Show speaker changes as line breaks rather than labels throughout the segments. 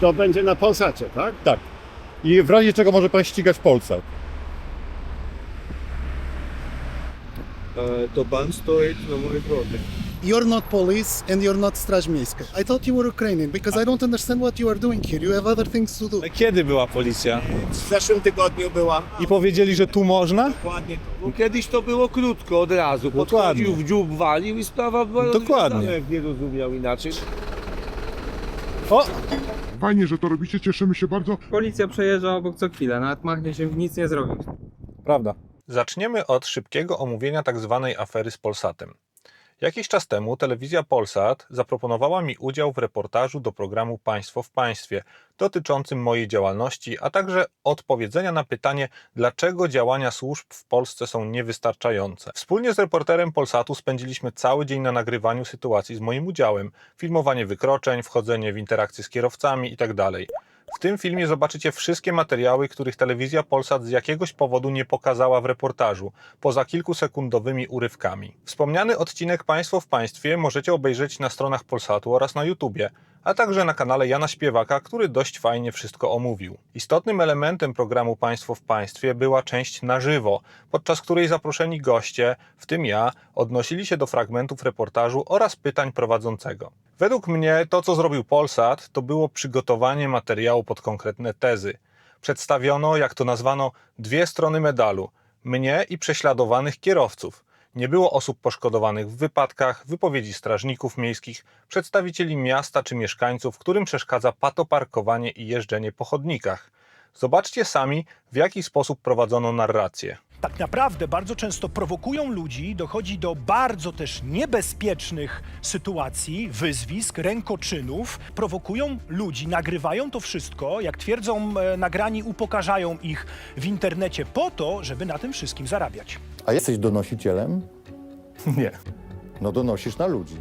To będzie na Polsacie, tak?
Tak. I w razie czego może pan ścigać Polsat.
To pan stoi na mojej drodze.
You're not police and you're not Straż Miejska. I thought you were Ukrainian because I don't understand what you are doing here. You have other things to do.
Kiedy była policja?
W zeszłym tygodniu była.
I powiedzieli, że tu można?
Dokładnie.
No kiedyś to było krótko, od razu.
Dokładnie.
Podchodził, w dziób walił i sprawa była
Dokładnie.
rozwiązana, jak nie rozumiał inaczej.
O!
Fajnie, że to robicie, cieszymy się bardzo.
Policja przejeżdża obok co chwilę, nawet machnie się, nic nie zrobił.
Prawda.
Zaczniemy od szybkiego omówienia tzw. afery z Polsatem. Jakiś czas temu telewizja Polsat zaproponowała mi udział w reportażu do programu Państwo w Państwie dotyczącym mojej działalności, a także odpowiedzenia na pytanie, dlaczego działania służb w Polsce są niewystarczające. Wspólnie z reporterem Polsatu spędziliśmy cały dzień na nagrywaniu sytuacji z moim udziałem, filmowanie wykroczeń, wchodzenie w interakcje z kierowcami itd. W tym filmie zobaczycie wszystkie materiały, których telewizja Polsat z jakiegoś powodu nie pokazała w reportażu, poza kilkusekundowymi urywkami. Wspomniany odcinek Państwo w Państwie możecie obejrzeć na stronach Polsatu oraz na YouTubie, a także na kanale Jana Śpiewaka, który dość fajnie wszystko omówił. Istotnym elementem programu Państwo w Państwie była część na żywo, podczas której zaproszeni goście, w tym ja, odnosili się do fragmentów reportażu oraz pytań prowadzącego. Według mnie to, co zrobił Polsat, to było przygotowanie materiału pod konkretne tezy. Przedstawiono, jak to nazwano, dwie strony medalu – mnie i prześladowanych kierowców. Nie było osób poszkodowanych w wypadkach, wypowiedzi strażników miejskich, przedstawicieli miasta czy mieszkańców, którym przeszkadza patoparkowanie i jeżdżenie po chodnikach. Zobaczcie sami, w jaki sposób prowadzono narrację.
Tak naprawdę bardzo często prowokują ludzi, dochodzi do bardzo też niebezpiecznych sytuacji, wyzwisk, rękoczynów, prowokują ludzi, nagrywają to wszystko, jak twierdzą nagrani, upokarzają ich w internecie po to, żeby na tym wszystkim zarabiać.
A jesteś donosicielem?
Nie.
No donosisz na ludzi,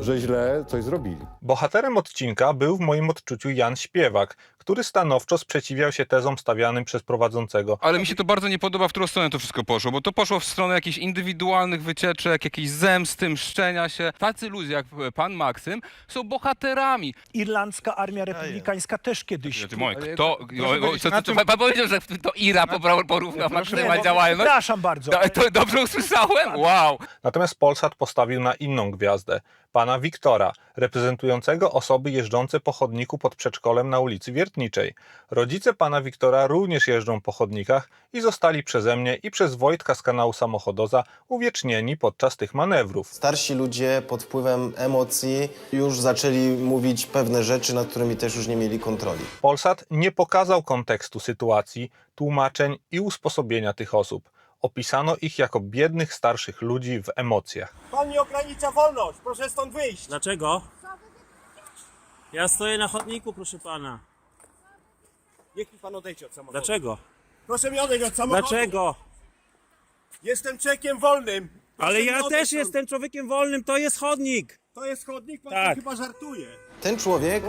że źle coś zrobili.
Bohaterem odcinka był w moim odczuciu Jan Śpiewak, który stanowczo sprzeciwiał się tezom stawianym przez prowadzącego.
Ale mi się to bardzo nie podoba, w którą stronę to wszystko poszło, bo to poszło w stronę jakichś indywidualnych wycieczek, jakiejś zemsty, mszczenia się. Tacy ludzie jak pan Maksym są bohaterami.
Irlandzka Armia Republikańska też kiedyś...
Pan powiedział, że to IRA porównał Maksyma działalność?
Przepraszam bardzo.
To dobrze usłyszałem? Wow!
Natomiast Polsat postawił na inną gwiazdę, pana Wiktora, reprezentującego osoby jeżdżące po chodniku pod przedszkolem na ulicy Wiertniczej. Rodzice pana Wiktora również jeżdżą po chodnikach i zostali przeze mnie i przez Wojtka z kanału Samochodoza uwiecznieni podczas tych manewrów.
Starsi ludzie pod wpływem emocji już zaczęli mówić pewne rzeczy, nad którymi też już nie mieli kontroli.
Polsat nie pokazał kontekstu sytuacji, tłumaczeń i usposobienia tych osób. Opisano ich jako biednych starszych ludzi w emocjach.
Pan nie ogranicza wolność, proszę stąd wyjść.
Dlaczego? Ja stoję na chodniku, proszę pana.
Niech mi pan odejdzie od samochodu.
Dlaczego?
Proszę mi odejść od samochodu.
Dlaczego?
Jestem człowiekiem wolnym. Proszę
Ale
mi
ja
odejść
też
stąd.
jestem człowiekiem wolnym, to jest chodnik.
To jest chodnik, pan
Tak.
chyba żartuje.
Ten człowiek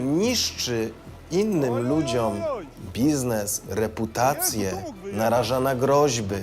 niszczy innym ludziom biznes, reputację, naraża na groźby,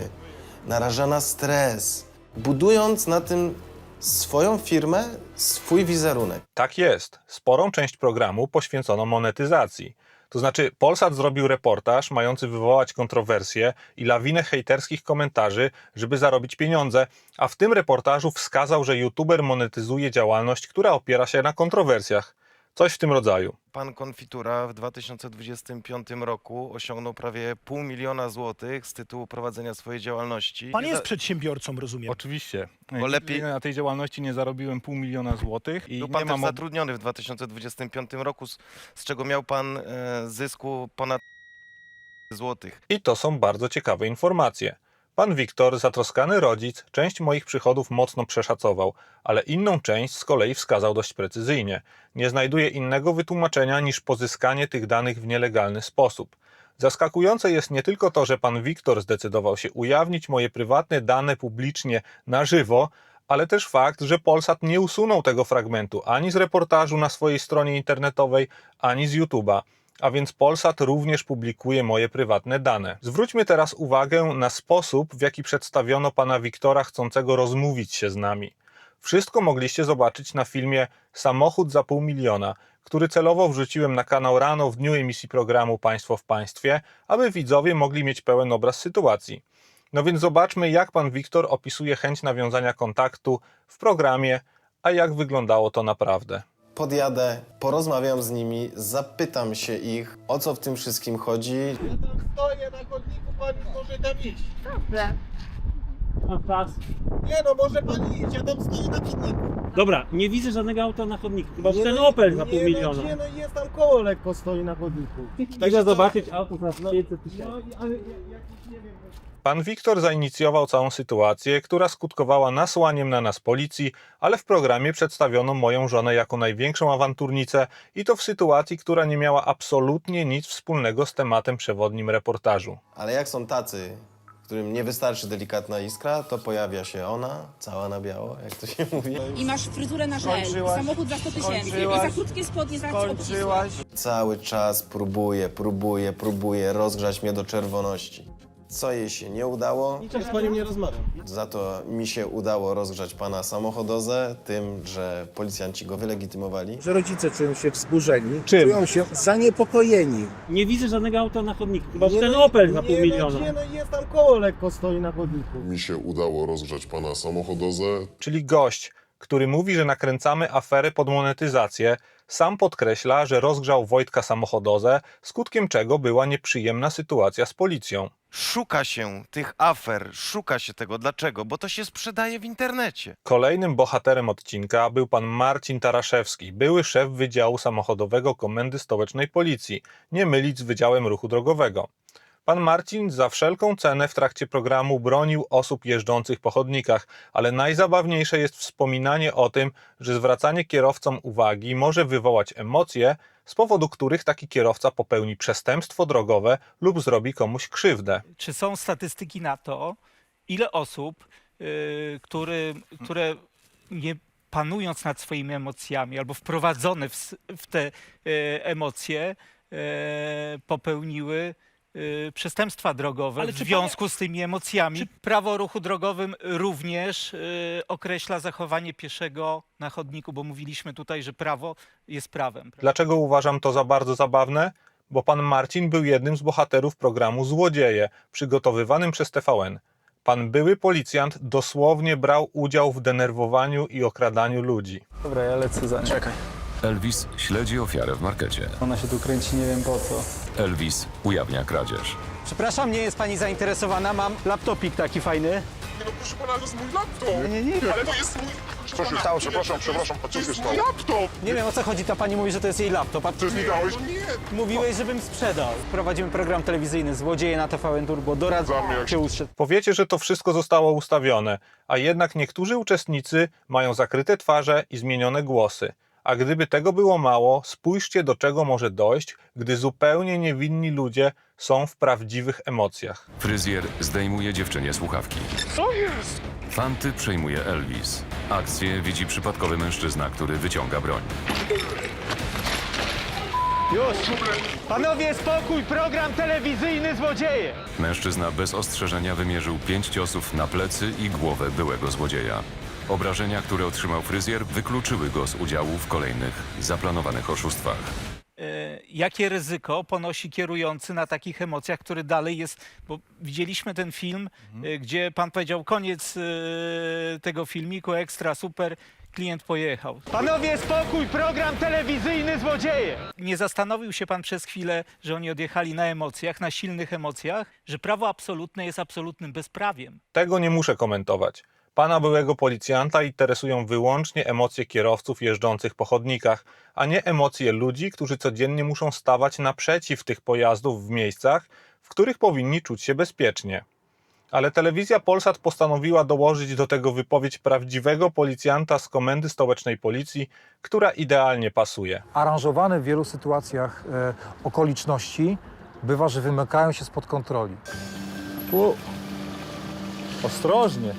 naraża na stres, budując na tym swoją firmę, swój wizerunek.
Tak jest. Sporą część programu poświęcono monetyzacji. To znaczy Polsat zrobił reportaż mający wywołać kontrowersje i lawinę hejterskich komentarzy, żeby zarobić pieniądze, a w tym reportażu wskazał, że youtuber monetyzuje działalność, która opiera się na kontrowersjach. Coś w tym rodzaju.
Pan Konfitura w 2025 roku osiągnął prawie 500 000 złotych z tytułu prowadzenia swojej działalności.
Pan jest przedsiębiorcą, rozumiem.
Oczywiście.
Bo lepiej-
Na tej działalności nie zarobiłem 500 000 złotych. I
Był pan
nie
też
mam
zatrudniony w 2025 roku, z czego miał pan zysku ponad złotych.
I to są bardzo ciekawe informacje. Pan Wiktor, zatroskany rodzic, część moich przychodów mocno przeszacował, ale inną część z kolei wskazał dość precyzyjnie. Nie znajduję innego wytłumaczenia niż pozyskanie tych danych w nielegalny sposób. Zaskakujące jest nie tylko to, że pan Wiktor zdecydował się ujawnić moje prywatne dane publicznie na żywo, ale też fakt, że Polsat nie usunął tego fragmentu ani z reportażu na swojej stronie internetowej, ani z YouTube'a. A więc Polsat również publikuje moje prywatne dane. Zwróćmy teraz uwagę na sposób, w jaki przedstawiono pana Wiktora chcącego rozmówić się z nami. Wszystko mogliście zobaczyć na filmie Samochód za $500 000, który celowo wrzuciłem na kanał rano w dniu emisji programu Państwo w Państwie, aby widzowie mogli mieć pełen obraz sytuacji. No więc zobaczmy, jak pan Wiktor opisuje chęć nawiązania kontaktu w programie, a jak wyglądało to naprawdę.
Podjadę, porozmawiam z nimi, zapytam się ich, o co w tym wszystkim chodzi.
Stoję na chodniku, pan może tam iść.
Dobrze. A pas.
Nie no, może pan iść, ja tam stoję na chodniku.
Dobra, nie widzę żadnego auta na chodniku. Chyba że ten Opel za $500 000.
Nie no, jest tam koło lekko stoi na chodniku.
Chcę zobaczyć auto za 500 000.
Ale jakiś, nie wiem...
Pan Wiktor zainicjował całą sytuację, która skutkowała nasłaniem na nas policji, ale w programie przedstawiono moją żonę jako największą awanturnicę i to w sytuacji, która nie miała absolutnie nic wspólnego z tematem przewodnim reportażu.
Ale jak są tacy, którym nie wystarczy delikatna iskra, to pojawia się ona, cała na biało, jak to się mówi.
I masz fryzurę na żel, i samochód za 100 000, i za krótkie spodnie za
Cały czas próbuje rozgrzać mnie do czerwoności. Co jej się nie udało,
Ja z panem nie rozmawiam.
za to mi się udało rozgrzać pana samochodozę tym, że policjanci go wylegitymowali.
Że rodzice czują się wzburzeni,
Czym?
czują się zaniepokojeni.
Nie widzę żadnego auta na chodniku. Chyba że ten Opel za $500 000.
Nie no, jest tam koło lekko stoi na chodniku.
Mi się udało rozgrzać pana samochodozę.
Czyli gość, który mówi, że nakręcamy aferę pod monetyzację, sam podkreśla, że rozgrzał Wojtka samochodozę, skutkiem czego była nieprzyjemna sytuacja z policją.
Szuka się tych afer, szuka się tego. Dlaczego? Bo to się sprzedaje w internecie.
Kolejnym bohaterem odcinka był pan Marcin Taraszewski, były szef Wydziału Samochodowego Komendy Stołecznej Policji, nie mylić z Wydziałem Ruchu Drogowego. Pan Marcin za wszelką cenę w trakcie programu bronił osób jeżdżących po chodnikach, ale najzabawniejsze jest wspominanie o tym, że zwracanie kierowcom uwagi może wywołać emocje, z powodu których taki kierowca popełni przestępstwo drogowe lub zrobi komuś krzywdę.
Czy są statystyki na to, ile osób, które nie panując nad swoimi emocjami albo wprowadzone w te emocje popełniły przestępstwa drogowe w związku z tymi emocjami? Prawo o ruchu drogowym również określa zachowanie pieszego na chodniku, bo mówiliśmy tutaj, że prawo jest prawem.
Dlaczego uważam to za bardzo zabawne? Bo pan Marcin był jednym z bohaterów programu Złodzieje, przygotowywanym przez TVN. Pan były policjant dosłownie brał udział w denerwowaniu i okradaniu ludzi.
Dobra, ja lecę za nią. Czekaj.
Elvis śledzi ofiarę w markecie.
Ona się tu kręci, nie wiem po co.
Elvis ujawnia kradzież.
Przepraszam, nie jest pani zainteresowana? Mam laptopik taki fajny.
Nie no proszę pana, to jest mój laptop.
Nie.
Ale to jest mój... Co się stało? Przepraszam, a co się stało? Laptop!
Nie wiem, o co chodzi, ta pani mówi, że to jest jej laptop. A
Ty mi dałeś? Nie!
mówiłeś, żebym sprzedał. Prowadzimy program telewizyjny Złodzieje na TVN Turbo. Doradzam
jak
się ustrzec.
Powiecie, że to wszystko zostało ustawione, a jednak niektórzy uczestnicy mają zakryte twarze i zmienione głosy. A gdyby tego było mało, spójrzcie, do czego może dojść, gdy zupełnie niewinni ludzie są w prawdziwych emocjach.
Fryzjer zdejmuje dziewczynie słuchawki.
Co jest?
Fanty przejmuje Elvis. Akcję widzi przypadkowy mężczyzna, który wyciąga broń.
Już! Panowie, spokój! Program telewizyjny Złodzieje!
Mężczyzna bez ostrzeżenia wymierzył 5 ciosów na plecy i głowę byłego złodzieja. Obrażenia, które otrzymał fryzjer, wykluczyły go z udziału w kolejnych zaplanowanych oszustwach.
Jakie ryzyko ponosi kierujący na takich emocjach, który dalej jest, bo widzieliśmy ten film, gdzie pan powiedział koniec tego filmiku, ekstra, super, klient pojechał. Panowie, spokój, program telewizyjny Złodzieje! Nie zastanowił się pan przez chwilę, że oni odjechali na emocjach, na silnych emocjach, że prawo absolutne jest absolutnym bezprawiem?
Tego nie muszę komentować. Pana byłego policjanta interesują wyłącznie emocje kierowców jeżdżących po chodnikach, a nie emocje ludzi, którzy codziennie muszą stawać naprzeciw tych pojazdów w miejscach, w których powinni czuć się bezpiecznie. Ale telewizja Polsat postanowiła dołożyć do tego wypowiedź prawdziwego policjanta z Komendy Stołecznej Policji, która idealnie pasuje.
Aranżowane w wielu sytuacjach okoliczności bywa, że wymykają się spod kontroli. Ostrożnie.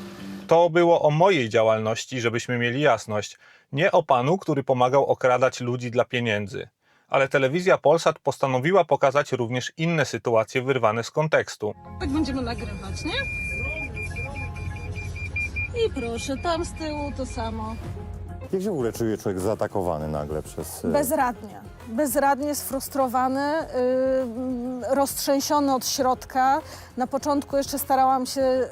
To było o mojej działalności, żebyśmy mieli jasność. Nie o panu, który pomagał okradać ludzi dla pieniędzy. Ale telewizja Polsat postanowiła pokazać również inne sytuacje wyrwane z kontekstu.
Tak będziemy nagrywać, nie? I proszę, tam z tyłu to samo.
Jak się w ogóle czuje człowiek zaatakowany nagle przez...
Bezradnie. Bezradnie, sfrustrowany, roztrzęsiony od środka. Na początku jeszcze starałam się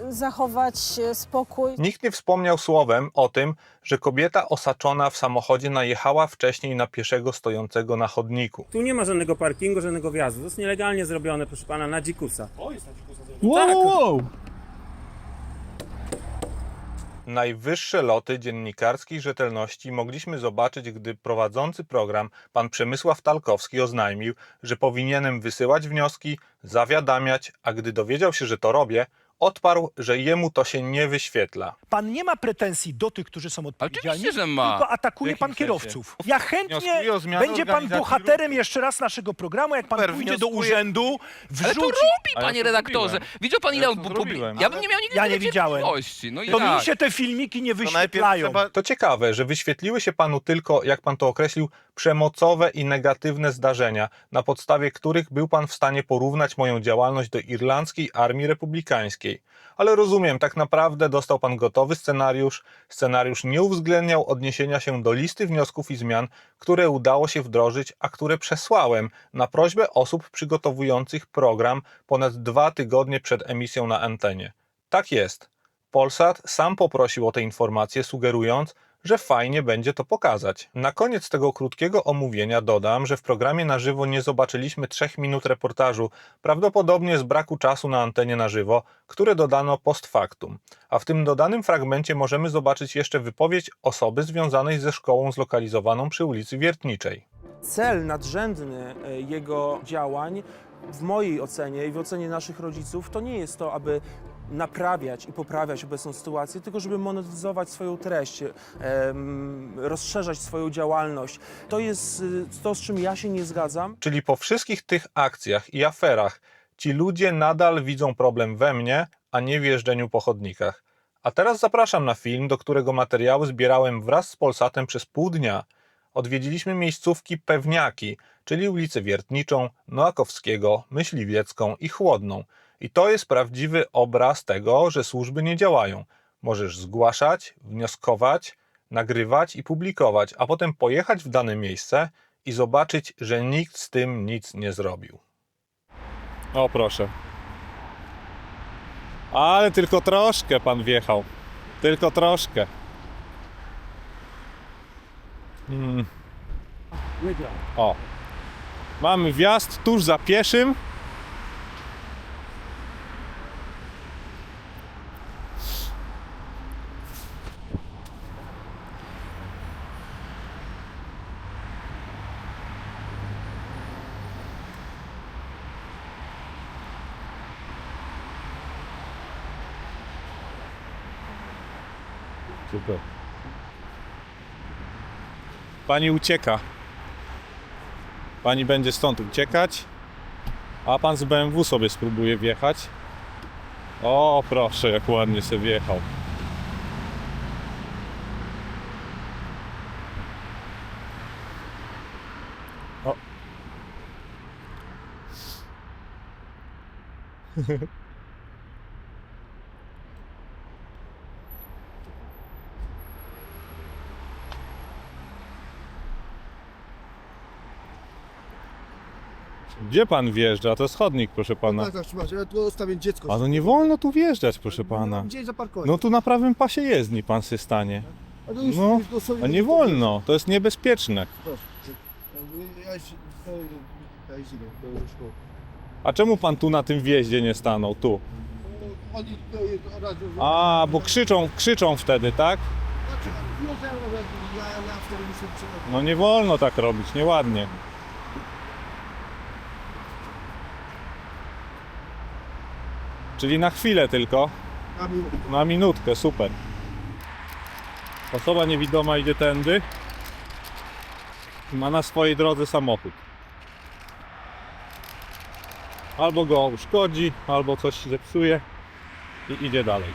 zachować spokój.
Nikt nie wspomniał słowem o tym, że kobieta osaczona w samochodzie najechała wcześniej na pieszego stojącego na chodniku.
Tu nie ma żadnego parkingu, żadnego wjazdu. To jest nielegalnie zrobione, proszę pana, na dzikusa.
O, jest na dzikusa.
Wow!
Najwyższe loty dziennikarskiej rzetelności mogliśmy zobaczyć, gdy prowadzący program, pan Przemysław Talkowski, oznajmił, że powinienem wysyłać wnioski, zawiadamiać, a gdy dowiedział się, że to robię, odparł, że jemu to się nie wyświetla.
Pan nie ma pretensji do tych, którzy są odpowiedzialni,
Oczywiście, że ma.
tylko atakuje
W
pan
jakim
kierowców. Ja chętnie
Wnioskuję o zmianę
będzie pan
organizacji
bohaterem jeszcze raz naszego programu, jak pan
Super,
pójdzie do
wnioskuję.
urzędu,
Ale to
wrzuci...
robi,
A ja
panie
to
redaktorze.
zrobiłem.
Widział pan, ile
Ja
on
to
publikuje?
zrobiłem.
Ja bym nie miał nigdy
Ja nie widziałem.
cierpliwości. No i
To mi
tak.
się te filmiki nie
To najpierw
wyświetlają.
trzeba...
To ciekawe, że wyświetliły się panu tylko, jak pan to określił, przemocowe i negatywne zdarzenia, na podstawie których był pan w stanie porównać moją działalność do irlandzkiej armii republikańskiej. Ale rozumiem, tak naprawdę dostał pan gotowy scenariusz. Scenariusz nie uwzględniał odniesienia się do listy wniosków i zmian, które udało się wdrożyć, a które przesłałem na prośbę osób przygotowujących program ponad 2 tygodnie przed emisją na antenie. Tak jest. Polsat sam poprosił o te informacje, sugerując, że fajnie będzie to pokazać. Na koniec tego krótkiego omówienia dodam, że w programie na żywo nie zobaczyliśmy 3 minut reportażu, prawdopodobnie z braku czasu na antenie na żywo, które dodano post factum. A w tym dodanym fragmencie możemy zobaczyć jeszcze wypowiedź osoby związanej ze szkołą zlokalizowaną przy ulicy Wiertniczej.
Cel nadrzędny jego działań, w mojej ocenie i w ocenie naszych rodziców, to nie jest to, aby naprawiać i poprawiać obecną sytuację, tylko żeby monetyzować swoją treść, rozszerzać swoją działalność. To jest to, z czym ja się nie zgadzam.
Czyli po wszystkich tych akcjach i aferach ci ludzie nadal widzą problem we mnie, a nie w jeżdżeniu po chodnikach. A teraz zapraszam na film, do którego materiały zbierałem wraz z Polsatem przez pół dnia. Odwiedziliśmy miejscówki Pewniaki, czyli ulicę Wiertniczą, Noakowskiego, Myśliwiecką i Chłodną. I to jest prawdziwy obraz tego, że służby nie działają. Możesz zgłaszać, wnioskować, nagrywać i publikować, a potem pojechać w dane miejsce i zobaczyć, że nikt z tym nic nie zrobił. O proszę. Ale tylko troszkę pan wjechał. Tylko troszkę. O. Mamy wjazd tuż za pieszym. Super. Pani ucieka. Pani będzie stąd uciekać, a pan z BMW sobie spróbuje wjechać. O, proszę, jak ładnie sobie wjechał. O. Gdzie pan wjeżdża? To jest chodnik, proszę pana.
Tak, ja tu ustawię dziecko.
A no nie wolno tu wjeżdżać, proszę pana.
Gdzie zaparkować?
No tu na prawym pasie jezdni pan się stanie. No, a nie wolno, to jest niebezpieczne. A czemu pan tu na tym wjeździe nie stanął? Tu. A, bo krzyczą wtedy, tak? No nie wolno tak robić, nieładnie. Czyli na chwilę tylko. Na minutkę, super. Osoba niewidoma idzie tędy. Ma na swojej drodze samochód. Albo go uszkodzi, albo coś zepsuje i idzie dalej.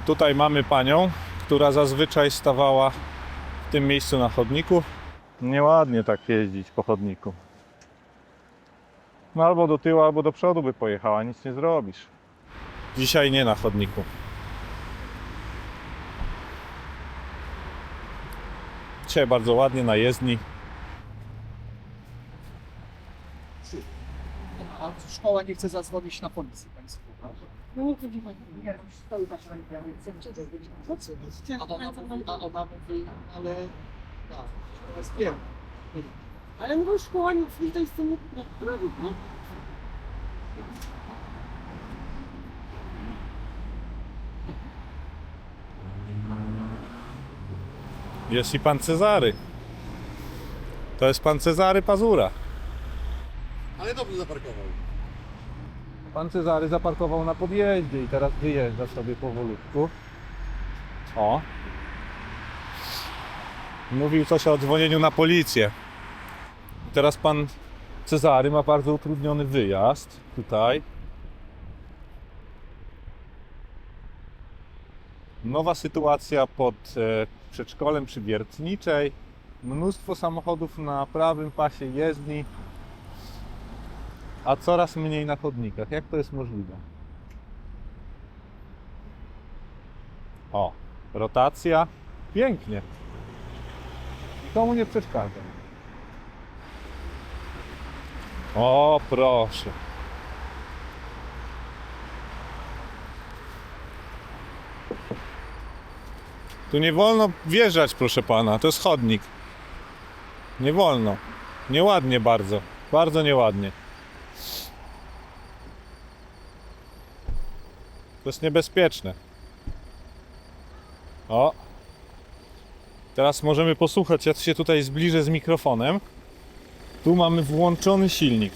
Tutaj mamy panią, która zazwyczaj stawała w tym miejscu na chodniku. Nieładnie tak jeździć po chodniku. No albo do tyłu, albo do przodu by pojechała, nic nie zrobisz. Dzisiaj nie na chodniku. Dzisiaj bardzo ładnie na jezdni.
A szkoła nie chce zadzwonić na policję państwu.
No nie chodzi pani. Nie, stoi patrz pani.
A ona mówi, ale tak, szkoła jest piękna.
Ale no szkoła nic w tej stronie nie robi, no.
Jest i pan Cezary. To jest pan Cezary Pazura.
Ale dobrze zaparkował.
Pan Cezary zaparkował na podjeździe i teraz wyjeżdża sobie powolutku. O. Mówił coś o dzwonieniu na policję. Teraz pan Cezary ma bardzo utrudniony wyjazd tutaj. Nowa sytuacja pod przedszkolem przy Wiertniczej. Mnóstwo samochodów na prawym pasie jezdni, a coraz mniej na chodnikach. Jak to jest możliwe? O, rotacja. Pięknie. Komu nie przeszkadza. O, proszę. Tu nie wolno wjeżdżać, proszę pana. To jest chodnik. Nie wolno. Nieładnie bardzo. Bardzo nieładnie. To jest niebezpieczne. O. Teraz możemy posłuchać. Ja się tutaj zbliżę z mikrofonem. Tu mamy włączony silnik.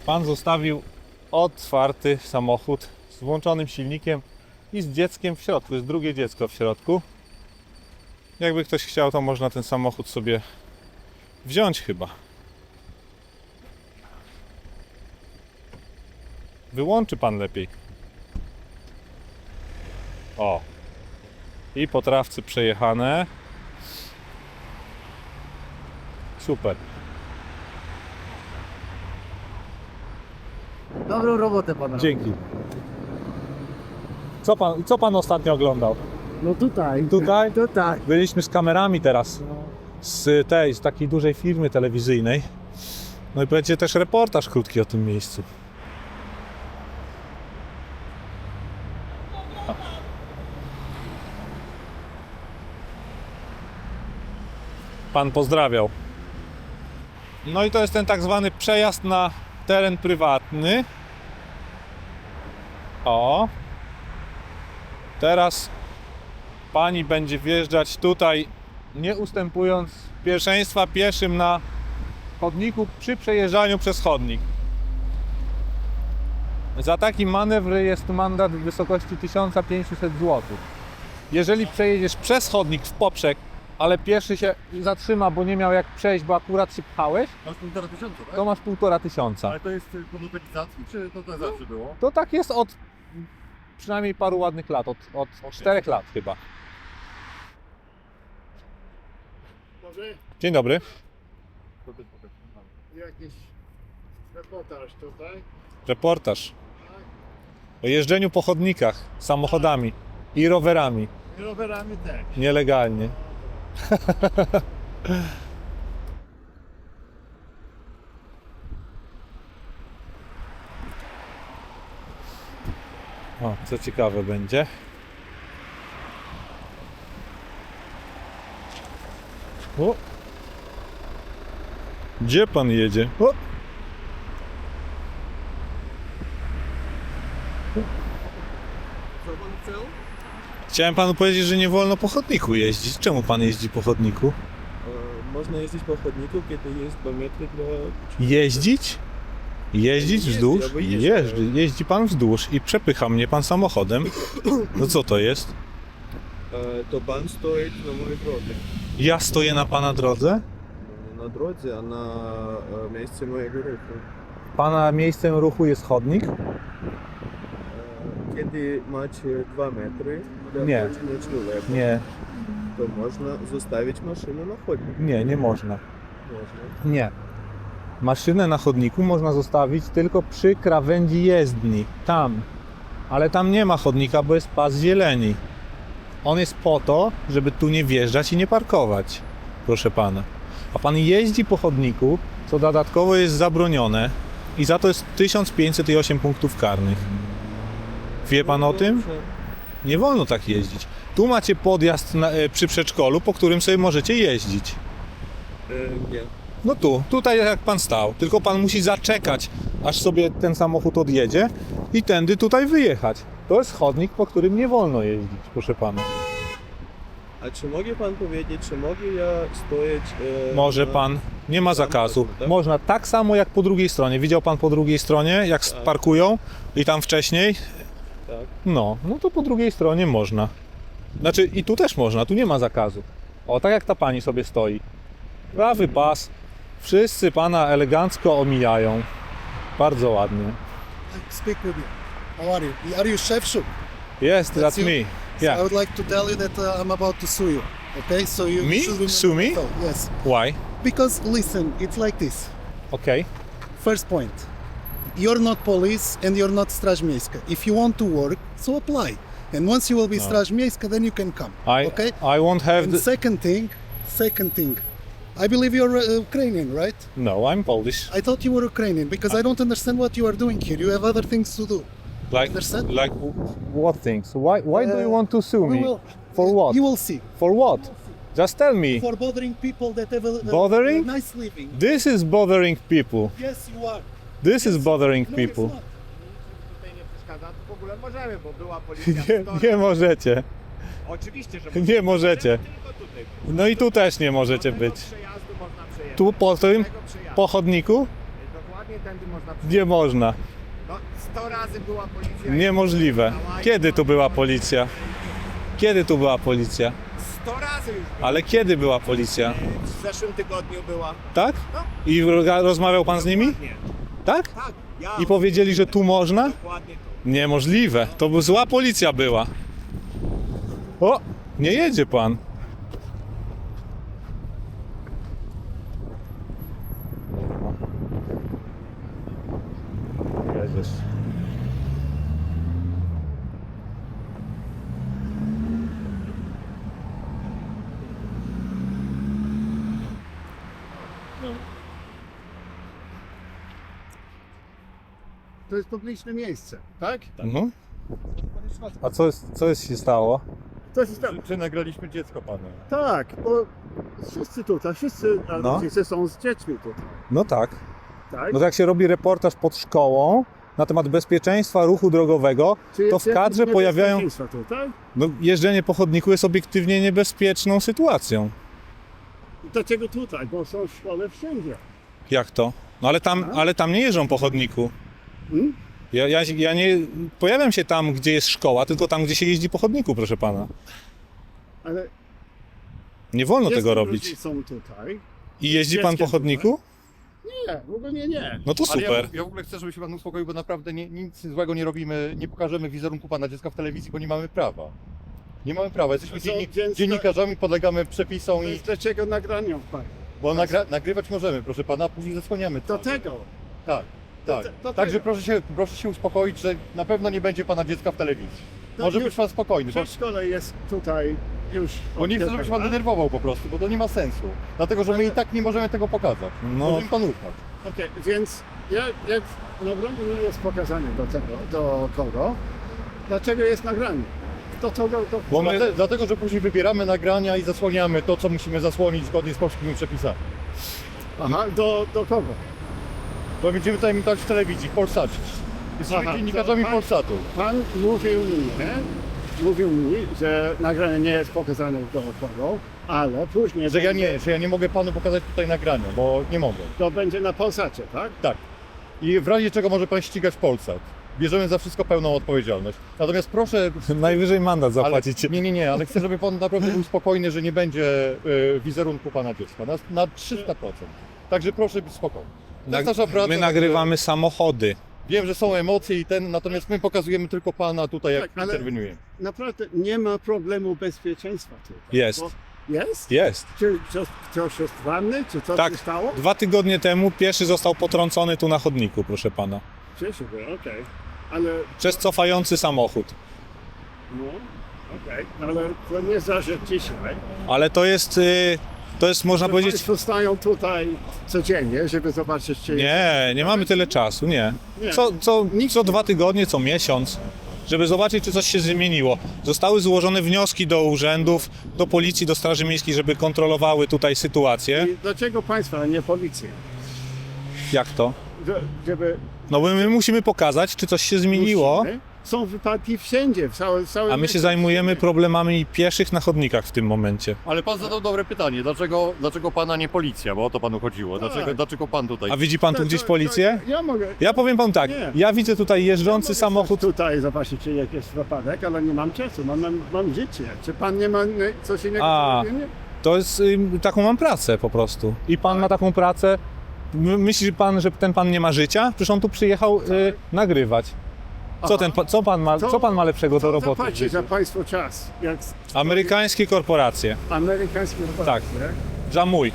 Pan zostawił otwarty samochód z włączonym silnikiem i z dzieckiem w środku. Jest drugie dziecko w środku. Jakby ktoś chciał, to można ten samochód sobie wziąć chyba. Wyłączy pan lepiej. O. I po trawce przejechane. Super.
Dobrą robotę pana.
Dzięki. Co pan ostatnio oglądał?
No tutaj.
Tutaj?
Tutaj.
Byliśmy z kamerami teraz. Z takiej dużej firmy telewizyjnej. No i będzie też reportaż krótki o tym miejscu. Pan pozdrawiał. No i to jest ten tak zwany przejazd na teren prywatny. O. Teraz pani będzie wjeżdżać tutaj, nie ustępując pierwszeństwa pieszym na chodniku przy przejeżdżaniu przez chodnik. Za taki manewr jest mandat w wysokości 1500 zł. Jeżeli przejedziesz przez chodnik w poprzek, ale pieszy się zatrzyma, bo nie miał jak przejść, bo akurat się pchałeś,
Masz 1500, tak?
to masz 1500.
Ale to jest po nowelizacji, czy to zawsze było?
To tak jest od przynajmniej paru ładnych lat, od 4 lat chyba. Dzień dobry.
Jakiś reportaż tutaj.
Reportaż o jeżdżeniu po chodnikach samochodami i rowerami.
I rowerami też.
Nielegalnie. O, co ciekawe będzie. O! Gdzie pan jedzie? O! Chciałem panu powiedzieć, że nie wolno po chodniku jeździć. Czemu pan jeździ po chodniku?
Można jeździć po chodniku, kiedy jest 2 metry dla...
Jeździć? Jeździć wzdłuż?
Ja wyjeżdżam.
Jeździ pan wzdłuż i przepycha mnie pan samochodem. No co to jest?
To pan stoi na mojej drodze.
Ja stoję na pana drodze?
Na drodze, a na miejscu mojego ruchu.
Pana miejscem ruchu jest chodnik?
Kiedy macie 2 metry dla
Nie.
człowieka,
Nie,
to można zostawić maszynę na chodnik.
nie można.
Można.
Nie. Maszynę na chodniku można zostawić tylko przy krawędzi jezdni. Tam. Ale tam nie ma chodnika, bo jest pas zieleni. On jest po to, żeby tu nie wjeżdżać i nie parkować. proszę pana. A pan jeździ po chodniku, co dodatkowo jest zabronione i za to jest 1508 punktów karnych. Wie pan o tym? Nie wolno tak jeździć. Tu macie podjazd przy przedszkolu, po którym sobie możecie jeździć.
Nie.
No tutaj jak pan stał. Tylko pan musi zaczekać, aż sobie ten samochód odjedzie i tędy tutaj wyjechać. To jest chodnik, po którym nie wolno jeździć, proszę pana.
A czy mogę pan powiedzieć, czy mogę ja stoić...
Może pan, nie ma zakazu.
tak?
Można tak samo jak po drugiej stronie. Widział pan po drugiej stronie, jak parkują i tam wcześniej?
Tak.
No to po drugiej stronie można. Znaczy i tu też można, tu nie ma zakazu. O, tak jak ta pani sobie stoi. Prawy pas. Wszyscy pana elegancko omijają. Bardzo ładnie.
Speak with you. How are you? Are you Szewczuk?
Yes, that's
you?
me.
So
Yeah.
I would like to tell you that I'm about to sue you. Okay, so you
Me?
should remember
Sue me?
that. Yes,
Why?
because listen, it's like this.
Okay.
First point, you're not police and you're not Straż Miejska. If you want to work, so apply. And once you will be
No.
Straż Miejska, then you can come.
I won't have
And
the...
second thing, I believe you're Ukrainian, right?
No, I'm Polish.
I thought you were Ukrainian because I don't understand what you are doing here. You have other things to do. Understand?
Like what things? Why do you want to sue
We
me?
will-
For what?
You will see.
For what? Just tell me.
For bothering people that have a
Bothering?
nice living.
This is bothering people.
Yes, you are.
This is bothering
No,
people.
it's not.
W ogóle możemy, bo była
Nie możecie.
Oczywiście, że
Nie możecie. No i tu też nie możecie być.
przejazdu można przejechać.
Tu po tym, po chodniku?
Dokładnie tędy można
Nie można.
No, 100 razy była policja.
Niemożliwe. Kiedy tu była policja? Kiedy tu była policja?
100 razy już
Ale kiedy była policja?
w zeszłym tygodniu była.
Tak? I rozmawiał pan z nimi?
Nie.
Tak?
Tak, ja
I powiedzieli, że tu można?
dokładnie to.
Niemożliwe. To by zła policja była. O! Nie jedzie pan. Jedziesz.
To jest publiczne miejsce, tak?
No. A co się stało?
To jest tam.
Czy nagraliśmy dziecko pana?
Tak, bo wszyscy tutaj, wszyscy
No.
rodzice są z dziećmi tutaj,
No tak.
tak?
No to jak się robi reportaż pod szkołą na temat bezpieczeństwa ruchu drogowego,
Czy
to
jest
w kadrze
jakieś
pojawiają...
niebezpieczeństwa tutaj?
No, jeżdżenie po chodniku jest obiektywnie niebezpieczną sytuacją.
Dlaczego tutaj? Bo są w szkole wszędzie.
Jak to? No ale tam nie jeżdżą po chodniku.
Hmm?
Ja nie pojawiam się tam, gdzie jest szkoła, tylko tam, gdzie się jeździ po chodniku, proszę pana.
Ale
Nie wolno
jest
tego
ludzie
robić.
są tutaj.
I jeździ pan po
Dzieckiem
chodniku?
Nie, w ogóle nie.
No to
Ale
super.
ja w ogóle chcę, żeby się pan uspokoił, bo naprawdę nic złego nie robimy, nie pokażemy wizerunku pana dziecka w telewizji, bo nie mamy prawa. Nie mamy prawa, jesteśmy
Więc-
dziennikarzami, podlegamy przepisom i...
Dlaczego nagrania pan?
Bo nagrywać możemy, proszę pana, a później zasłaniamy to.
Do tego.
Tak, tak.
do
Także
tego.
proszę się uspokoić, że na pewno nie będzie pana dziecka w telewizji.
No
Może
już-
być pan spokojny, bo,
W szkole jest tutaj już...
bo nie chcę, żeby się pan denerwował po prostu, bo to nie ma sensu. Dlatego, że my i tak nie możemy tego pokazać.
No.
Może mi pan ufać.
Okej, więc jak nagranie nie jest pokazane do tego, do kogo, dlaczego jest nagranie?
Bo my,
Dlatego, że później wybieramy nagrania i zasłaniamy to, co musimy zasłonić zgodnie z polskimi przepisami.
Aha, do kogo?
Bo będziemy tutaj emitować w telewizji, w Polsacie. Jesteśmy
Aha,
dziennikarzami
to pan-
Polsatu.
Pan mówił mi, że nagranie nie jest pokazane do kogo, ale później
Że ja nie mogę panu pokazać tutaj nagrania, bo nie mogę.
to będzie na Polsacie, tak?
Tak. I w razie czego może pan ścigać Polsat. Bierzemy za wszystko pełną odpowiedzialność. Natomiast proszę...
najwyżej mandat
Ale,
zapłacicie.
nie, ale chcę, żeby pan naprawdę był spokojny, że nie będzie wizerunku pana dziecka. Na 300%. Także proszę być spokojny. To jest nasza praca.
My nagrywamy samochody.
Wiem, że są emocje natomiast my pokazujemy tylko pana tutaj, jak
Tak, ale-
interweniujemy.
Naprawdę nie ma problemu bezpieczeństwa tutaj.
Jest.
Bo jest?
Jest.
Czy ktoś jest ranny? Czy coś
Tak.
się stało?
2 tygodnie temu pieszy został potrącony tu na chodniku, proszę pana.
Cieszę się, okej. Ale,
Przez cofający samochód.
no, okej. Ale to nie zdarza dzisiaj.
Ale to jest To jest, można
Że
powiedzieć...
Państwo stają tutaj codziennie, żeby zobaczyć, czy
Nie mamy tyle czasu, nie.
Nie.
Co 2 tygodnie, co miesiąc, żeby zobaczyć, czy coś się zmieniło. Zostały złożone wnioski do urzędów, do policji, do Straży Miejskiej, żeby kontrolowały tutaj sytuację.
I dlaczego państwa, a nie policja?
Jak to?
Żeby
No bo my musimy pokazać, czy coś się zmieniło,
Są wypadki wszędzie, w całym
a my się zajmujemy problemami pieszych na chodnikach w tym momencie.
Ale pan zadał dobre pytanie, dlaczego pana nie policja, bo o to panu chodziło, dlaczego pan tutaj...
A widzi pan tu gdzieś policję?
Ja mogę.
Ja powiem panu tak,
Nie.
ja widzę tutaj jeżdżący
Mogę
samochód.
tutaj zobaczyć, czy jakiś wypadek, ale nie mam czasu, mam życie. Czy pan nie ma coś innego?
A.
co robienie?
To jest, taką mam pracę po prostu. I pan ma taką pracę. Myśli pan, że ten pan nie ma życia? Przecież on tu przyjechał nagrywać. Co pan ma lepszego do roboty?
Zapłaci za państwo czas. Jak
Amerykańskie korporacje.
amerykańskie
Tak. Za mój.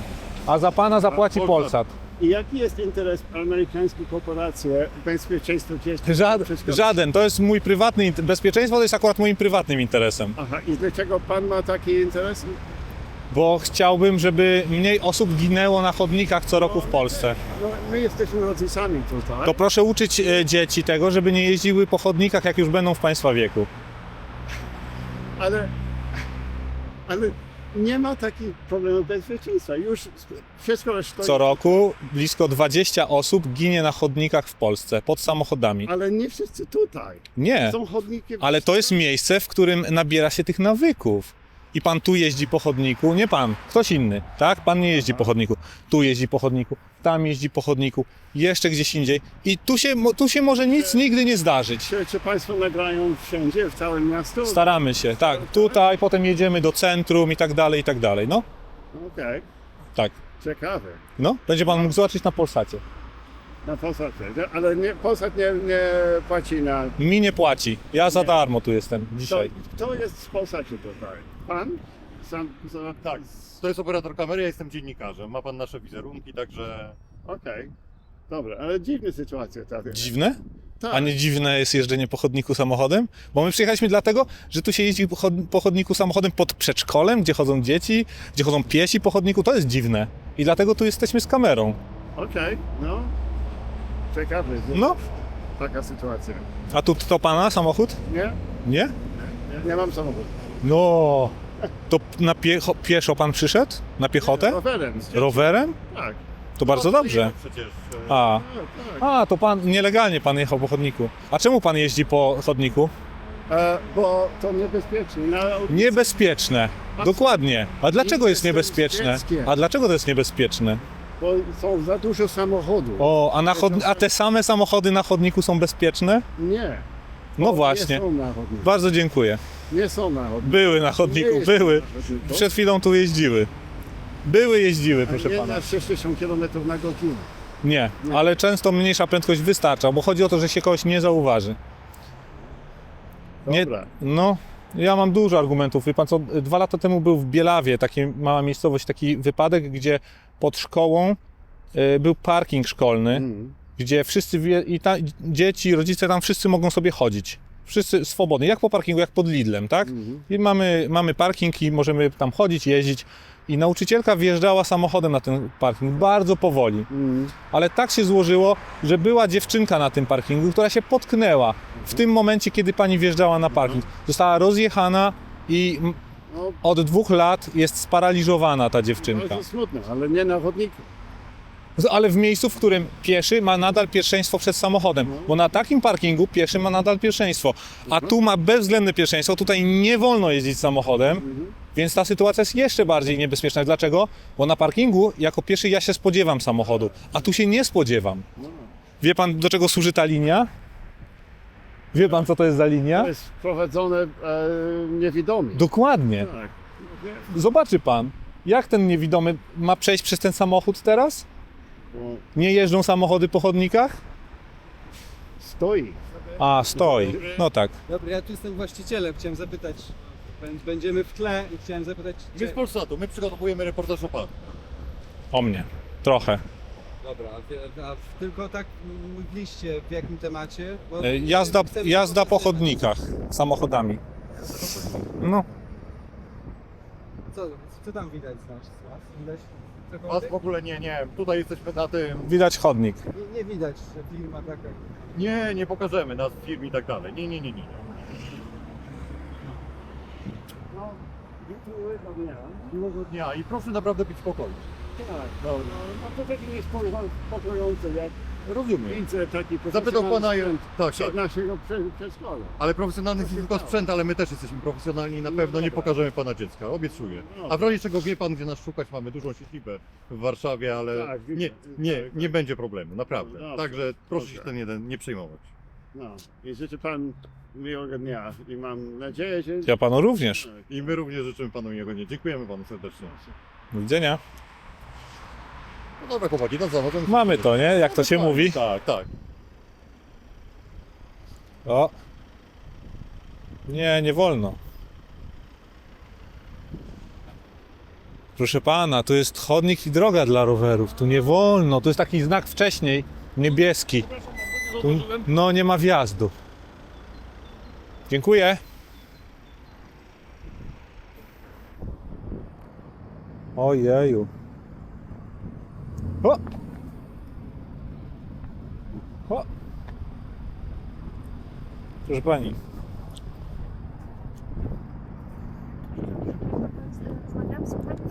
A za pana zapłaci Polsat.
I jaki jest interes amerykańskiej korporacji bezpieczeństwo dzieci?
Żaden. To jest mój prywatny bezpieczeństwo to jest akurat moim prywatnym interesem.
Aha, i dlaczego pan ma taki interes?
Bo chciałbym, żeby mniej osób ginęło na chodnikach co roku w Polsce.
No, my jesteśmy rodzicami tutaj.
To proszę uczyć dzieci tego, żeby nie jeździły po chodnikach, jak już będą w państwa wieku.
Ale nie ma takich problemów bezpieczeństwa. Już wszystko stoi.
Co roku blisko 20 osób ginie na chodnikach w Polsce pod samochodami.
Ale nie wszyscy tutaj.
Nie,
Są chodniki.
ale to jest miejsce, w którym nabiera się tych nawyków. I pan tu jeździ po chodniku, nie pan, ktoś inny, tak? Pan nie jeździ po chodniku, tu jeździ po chodniku, tam jeździ po chodniku, jeszcze gdzieś indziej. I tu się może nic nigdy nie zdarzyć.
Czy państwo nagrają wszędzie, w całym miastu?
Staramy się, tak. Tutaj, potem jedziemy do centrum i tak dalej, no.
Okej,
Tak,
ciekawe.
no. Będzie pan mógł zobaczyć na Polsacie.
Na Polsacie, ale Polsat nie płaci na...
Mi nie płaci, ja za darmo tu jestem dzisiaj.
Kto jest w Polsacie tutaj? Pan?
Tak, to jest operator kamery, ja jestem dziennikarzem, ma pan nasze wizerunki, także...
Okej, dobra, ale dziwna sytuacja tutaj.
Dziwne?
Tak.
A nie dziwne jest jeżdżenie po chodniku samochodem? Bo my przyjechaliśmy dlatego, że tu się jeździ po chodniku samochodem pod przedszkolem, gdzie chodzą dzieci, gdzie chodzą piesi po chodniku, to jest dziwne. I dlatego tu jesteśmy z kamerą.
Okej, no. Ciekawe,
No.
taka sytuacja.
A tu to pana samochód?
Nie?
Nie?
Nie mam samochodu.
No. To na pieszo pan przyszedł? Na piechotę?
Rowerem.
Rowerem?
Tak.
To bardzo dobrze.
Przecież...
A, to pan nielegalnie pan jechał po chodniku. A czemu pan jeździ po chodniku?
Bo to niebezpieczne.
Niebezpieczne. Dokładnie. A dlaczego jest niebezpieczne? A dlaczego to jest niebezpieczne?
Bo są za dużo samochodów.
O, a te same samochody na chodniku są bezpieczne?
Nie.
No właśnie.
Nie są na chodniku.
Bardzo dziękuję.
Nie są na chodniku.
Były na chodniku,
Nie
były.
na chodniku.
Przed chwilą tu jeździły. Jeździły, proszę
nie
pana.
na 60 km na godzinę.
Nie, ale często mniejsza prędkość wystarcza, bo chodzi o to, że się kogoś nie zauważy.
Dobra.
No, ja mam dużo argumentów. Wie pan co, 2 lata temu był w Bielawie, taka mała miejscowość, taki wypadek, gdzie pod szkołą był parking szkolny, gdzie wszyscy, dzieci, rodzice tam wszyscy mogą sobie chodzić. Wszyscy swobodnie, jak po parkingu, jak pod Lidlem, tak? I mamy parking i możemy tam chodzić, jeździć. I nauczycielka wjeżdżała samochodem na ten parking, bardzo powoli. Ale tak się złożyło, że była dziewczynka na tym parkingu, która się potknęła w tym momencie, kiedy pani wjeżdżała na parking. Została rozjechana i od 2 lat jest sparaliżowana ta dziewczynka.
Bardzo smutne, ale nie na chodniku.
Ale w miejscu, w którym pieszy ma nadal pierwszeństwo przed samochodem, bo na takim parkingu pieszy ma nadal pierwszeństwo, a tu ma bezwzględne pierwszeństwo, tutaj nie wolno jeździć samochodem, więc ta sytuacja jest jeszcze bardziej niebezpieczna. Dlaczego? Bo na parkingu jako pieszy ja się spodziewam samochodu, a tu się nie spodziewam. Wie pan, do czego służy ta linia? Wie pan, co to jest za linia?
To jest prowadzone niewidomi.
Dokładnie.
Tak.
Zobaczy pan, jak ten niewidomy ma przejść przez ten samochód teraz? Nie jeżdżą samochody po chodnikach?
Stoi.
A, stoi. No tak.
Dobra, ja tu jestem właścicielem, chciałem zapytać, będziemy w tle i chciałem zapytać...
My z Polsatu, my przygotowujemy reportaż o panu.
O mnie. Trochę.
Dobra, a tylko tak mówiliście w jakim temacie? Bo
Jazda po chodnikach samochodami. No.
Co tam widać z nas? Widać
Was
cokolwiek?
w ogóle nie. Tutaj jesteśmy na tym.
Widać chodnik.
Nie widać, że firma taka.
Nie pokażemy nas w firmie i tak dalej. Nie.
No, miłego dnia.
Miłego dnia i proszę naprawdę być spokojny.
Tak,
Dobra.
no to takie niespokojące, jak
Rozumiem.
500 taki
Zapytał pana, tak.
przed naszego przedszkola.
Ale profesjonalny jest tylko sprzęt, ale my też jesteśmy profesjonalni i na pewno nie pokażemy pana dziecka, obiecuję. A w razie czego wie pan, gdzie nas szukać, mamy dużą siedzibę w Warszawie, ale
Tak,
nie będzie problemu, naprawdę.
Dobrze.
Także proszę się
Dobrze.
ten jeden nie przejmować.
No, i życzę pan miłego dnia i mam nadzieję, że...
Ja panu również.
I my również życzymy panu miłego dnia. Dziękujemy panu serdecznie.
Do widzenia.
No dobra chłopaki, no co, możemy...
Mamy to, nie? Jak to się mówi.
Tak.
O. Nie wolno. Proszę pana, tu jest chodnik i droga dla rowerów. Tu nie wolno. Tu jest taki znak wcześniej, niebieski. Tu, no nie ma wjazdu. Dziękuję. Ojeju. O! O! Proszę pani.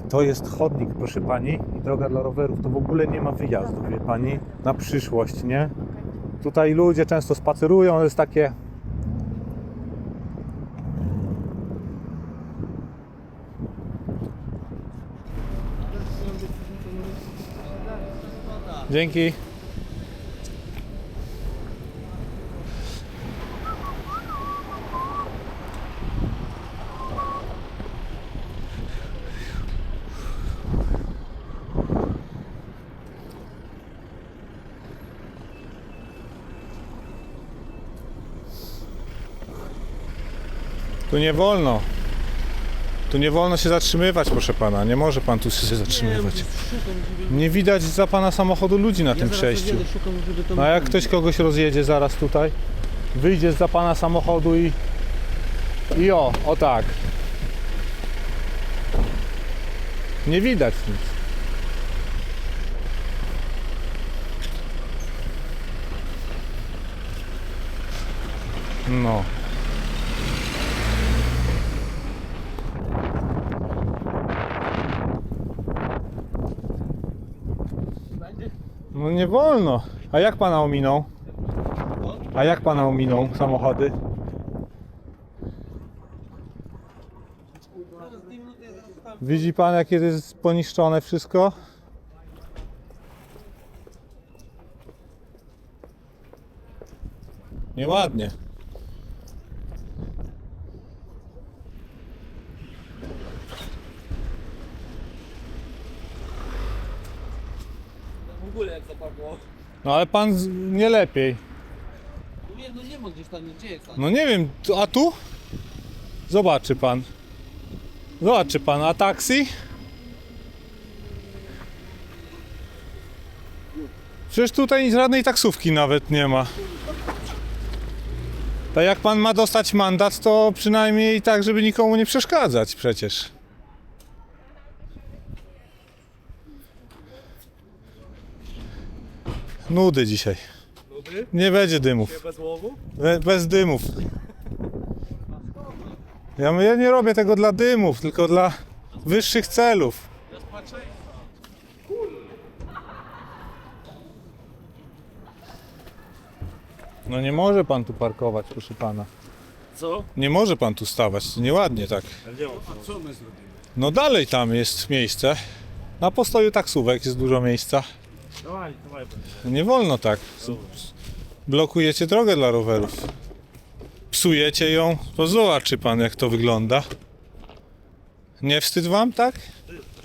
To jest chodnik, proszę pani, i droga dla rowerów. To w ogóle nie ma wyjazdu, wie pani, na przyszłość, nie? Tutaj ludzie często spacerują, jest takie... Dzięki. Tu nie wolno. Tu nie wolno się zatrzymywać, proszę pana. Nie może pan tu się zatrzymywać. Nie widać za pana samochodu ludzi na tym przejściu. No a jak ktoś kogoś rozjedzie zaraz tutaj, wyjdzie za pana samochodu i o tak. Nie widać nic. No. No nie wolno. A jak pana ominą? A jak pana ominą samochody? Widzi pan, jakie to jest poniszczone wszystko? Nieładnie.
W ogóle jak zapadło.
No ale pan nie lepiej.
Nie ma gdzieś tam, gdzie jest.
No nie wiem, a tu? Zobaczy pan. Zobaczy pan, a taksi? Przecież tutaj żadnej taksówki nawet nie ma. Tak jak pan ma dostać mandat, to przynajmniej tak, żeby nikomu nie przeszkadzać przecież. Nudy dzisiaj.
Nudy?
Nie będzie dymów.
Bez łowu?
Bez dymów. Ja nie robię tego dla dymów, tylko dla wyższych celów. No nie może pan tu parkować, proszę pana.
Co?
Nie może pan tu stawać, nieładnie tak.
A co my zrobimy?
No dalej tam jest miejsce. Na postoju taksówek jest dużo miejsca.
Dawaj.
Nie wolno tak. Blokujecie drogę dla rowerów. Psujecie ją. To zobaczy pan, jak to wygląda. Nie wstyd wam, tak?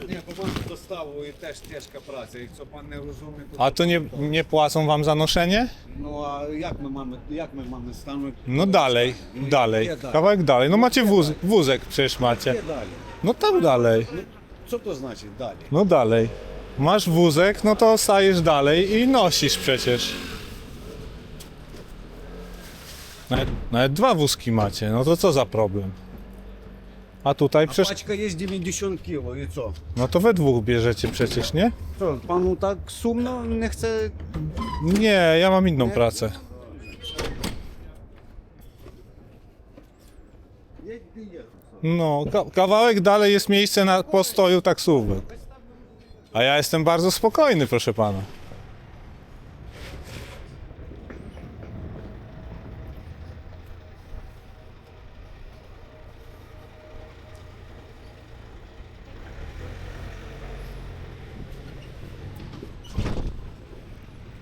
Nie, bo pan dostało i też ciężka praca i co pan nie rozumie, to...
A to nie płacą wam za noszenie?
No a jak my mamy stanąć?
No dalej.
Gdzie dalej?
Kawałek dalej. No macie wózek przecież macie.
Gdzie dalej?
No tam dalej.
Co to znaczy dalej?
No dalej. Masz wózek, no to stajesz dalej i nosisz przecież. Nawet 2 wózki macie, no to co za problem? A tutaj
A paczka jest 90 kg i co?
No to we dwóch bierzecie przecież, nie?
Co, panu tak sumno nie chce...
Nie, ja mam inną pracę. No, kawałek dalej jest miejsce na postoju taksówek. A ja jestem bardzo spokojny, proszę pana.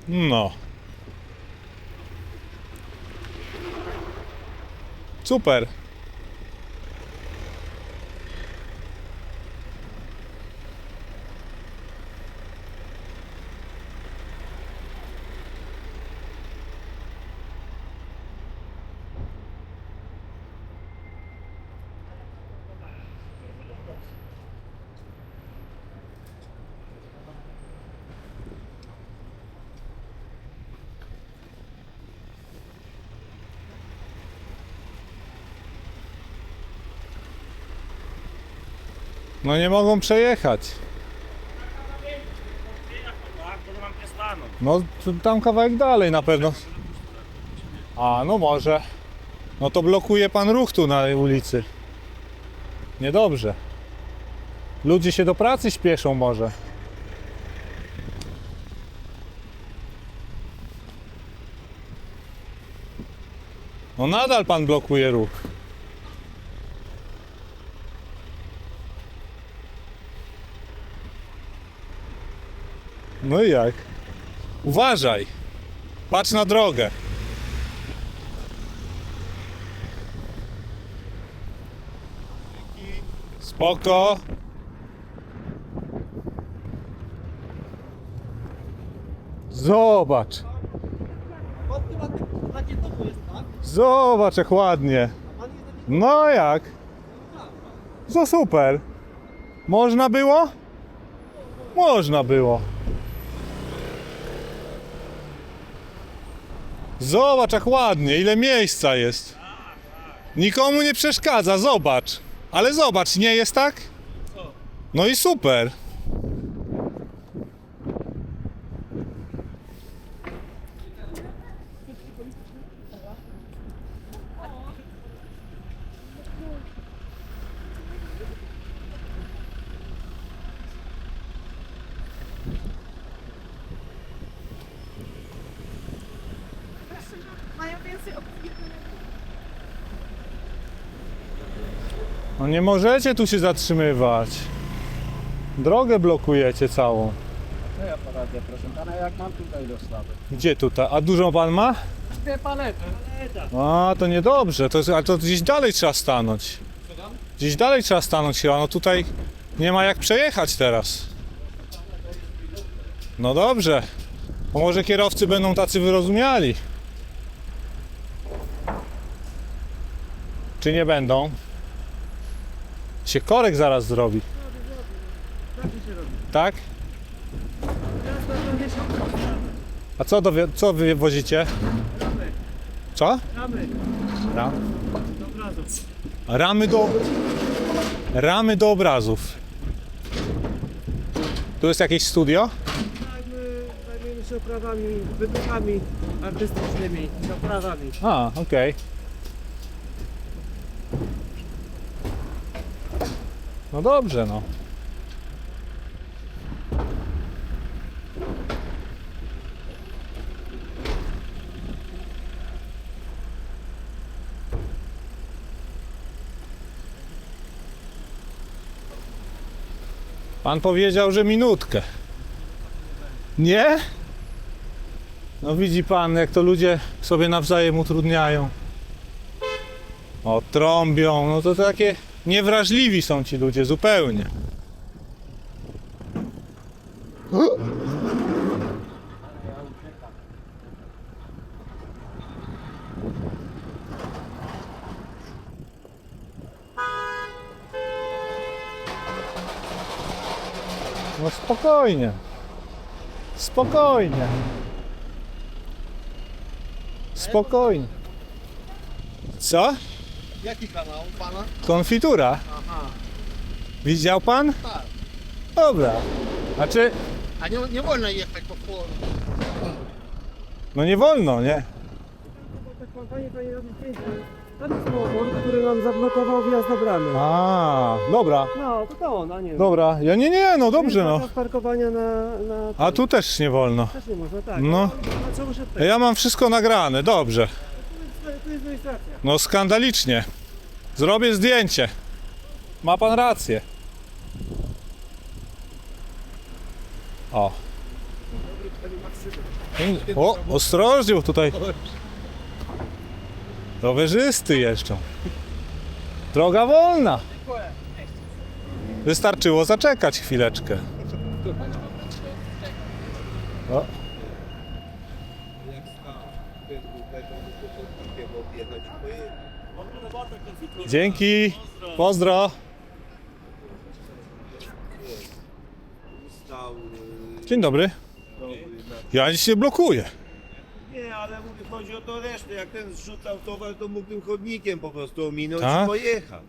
No. Super. No nie mogą przejechać. No tam kawałek dalej na pewno. A no może. No to blokuje pan ruch tu na ulicy. Niedobrze. Ludzie się do pracy śpieszą może. No nadal pan blokuje ruch. No i jak? Uważaj! Patrz na drogę! Spoko! Zobacz! Zobacz jak ładnie! No jak? No super! Można było? Można było! Zobacz jak ładnie, ile miejsca jest. Nikomu nie przeszkadza, zobacz. Ale zobacz, nie jest tak? No i super. No nie możecie tu się zatrzymywać. Drogę blokujecie całą.
Co ja poradzę, proszę pana, jak mam tutaj dostawy?
Gdzie tutaj? A dużo pan ma?
Dwie palety.
A, to niedobrze. Ale to gdzieś dalej trzeba stanąć. Gdzieś dalej trzeba stanąć chyba. No tutaj nie ma jak przejechać teraz. No dobrze. Bo może kierowcy będą tacy wyrozumiali. Czy nie będą? Się korek zaraz zrobi. Tak? A co wy wozicie? Co? Ramy do obrazów. Tu jest jakieś studio?
Tak, my zajmujemy się oprawami, wybuchami artystycznymi, oprawami.
A, okej. No dobrze, no. Pan powiedział, że minutkę. Nie? No widzi pan, jak to ludzie sobie nawzajem utrudniają. O, trąbią, no to takie niewrażliwi są ci ludzie zupełnie. No spokojnie. Spokojnie. Spokojnie. Co?
Jaki kanał pana?
Konfitura.
Aha.
Widział pan?
Tak.
Dobra. Znaczy,
A nie wolno jechać po polu.
no nie wolno, nie?
Ten samochód, który nam zablokował wjazd do bramy.
A, dobra.
No, to on, a nie.
Dobra, ja nie, no dobrze, no.
Zakaz parkowania na...
A tu też nie wolno.
Też nie można, tak.
No.
A co muszę tutaj?
Ja mam wszystko nagrane, dobrze.
Tu jest rejestracja.
No skandalicznie. Zrobię zdjęcie. Ma pan rację. O. O, ostrożnie, bo tutaj rowerzysty jeżdżą. Droga wolna. Wystarczyło zaczekać chwileczkę. O. Dzięki. Pozdro. Dzień dobry. Ja nic nie blokuję.
Nie, ale chodzi o to resztę. Jak ten zrzucał towar, to mógł tym chodnikiem po prostu ominąć
Tak?
i pojechać.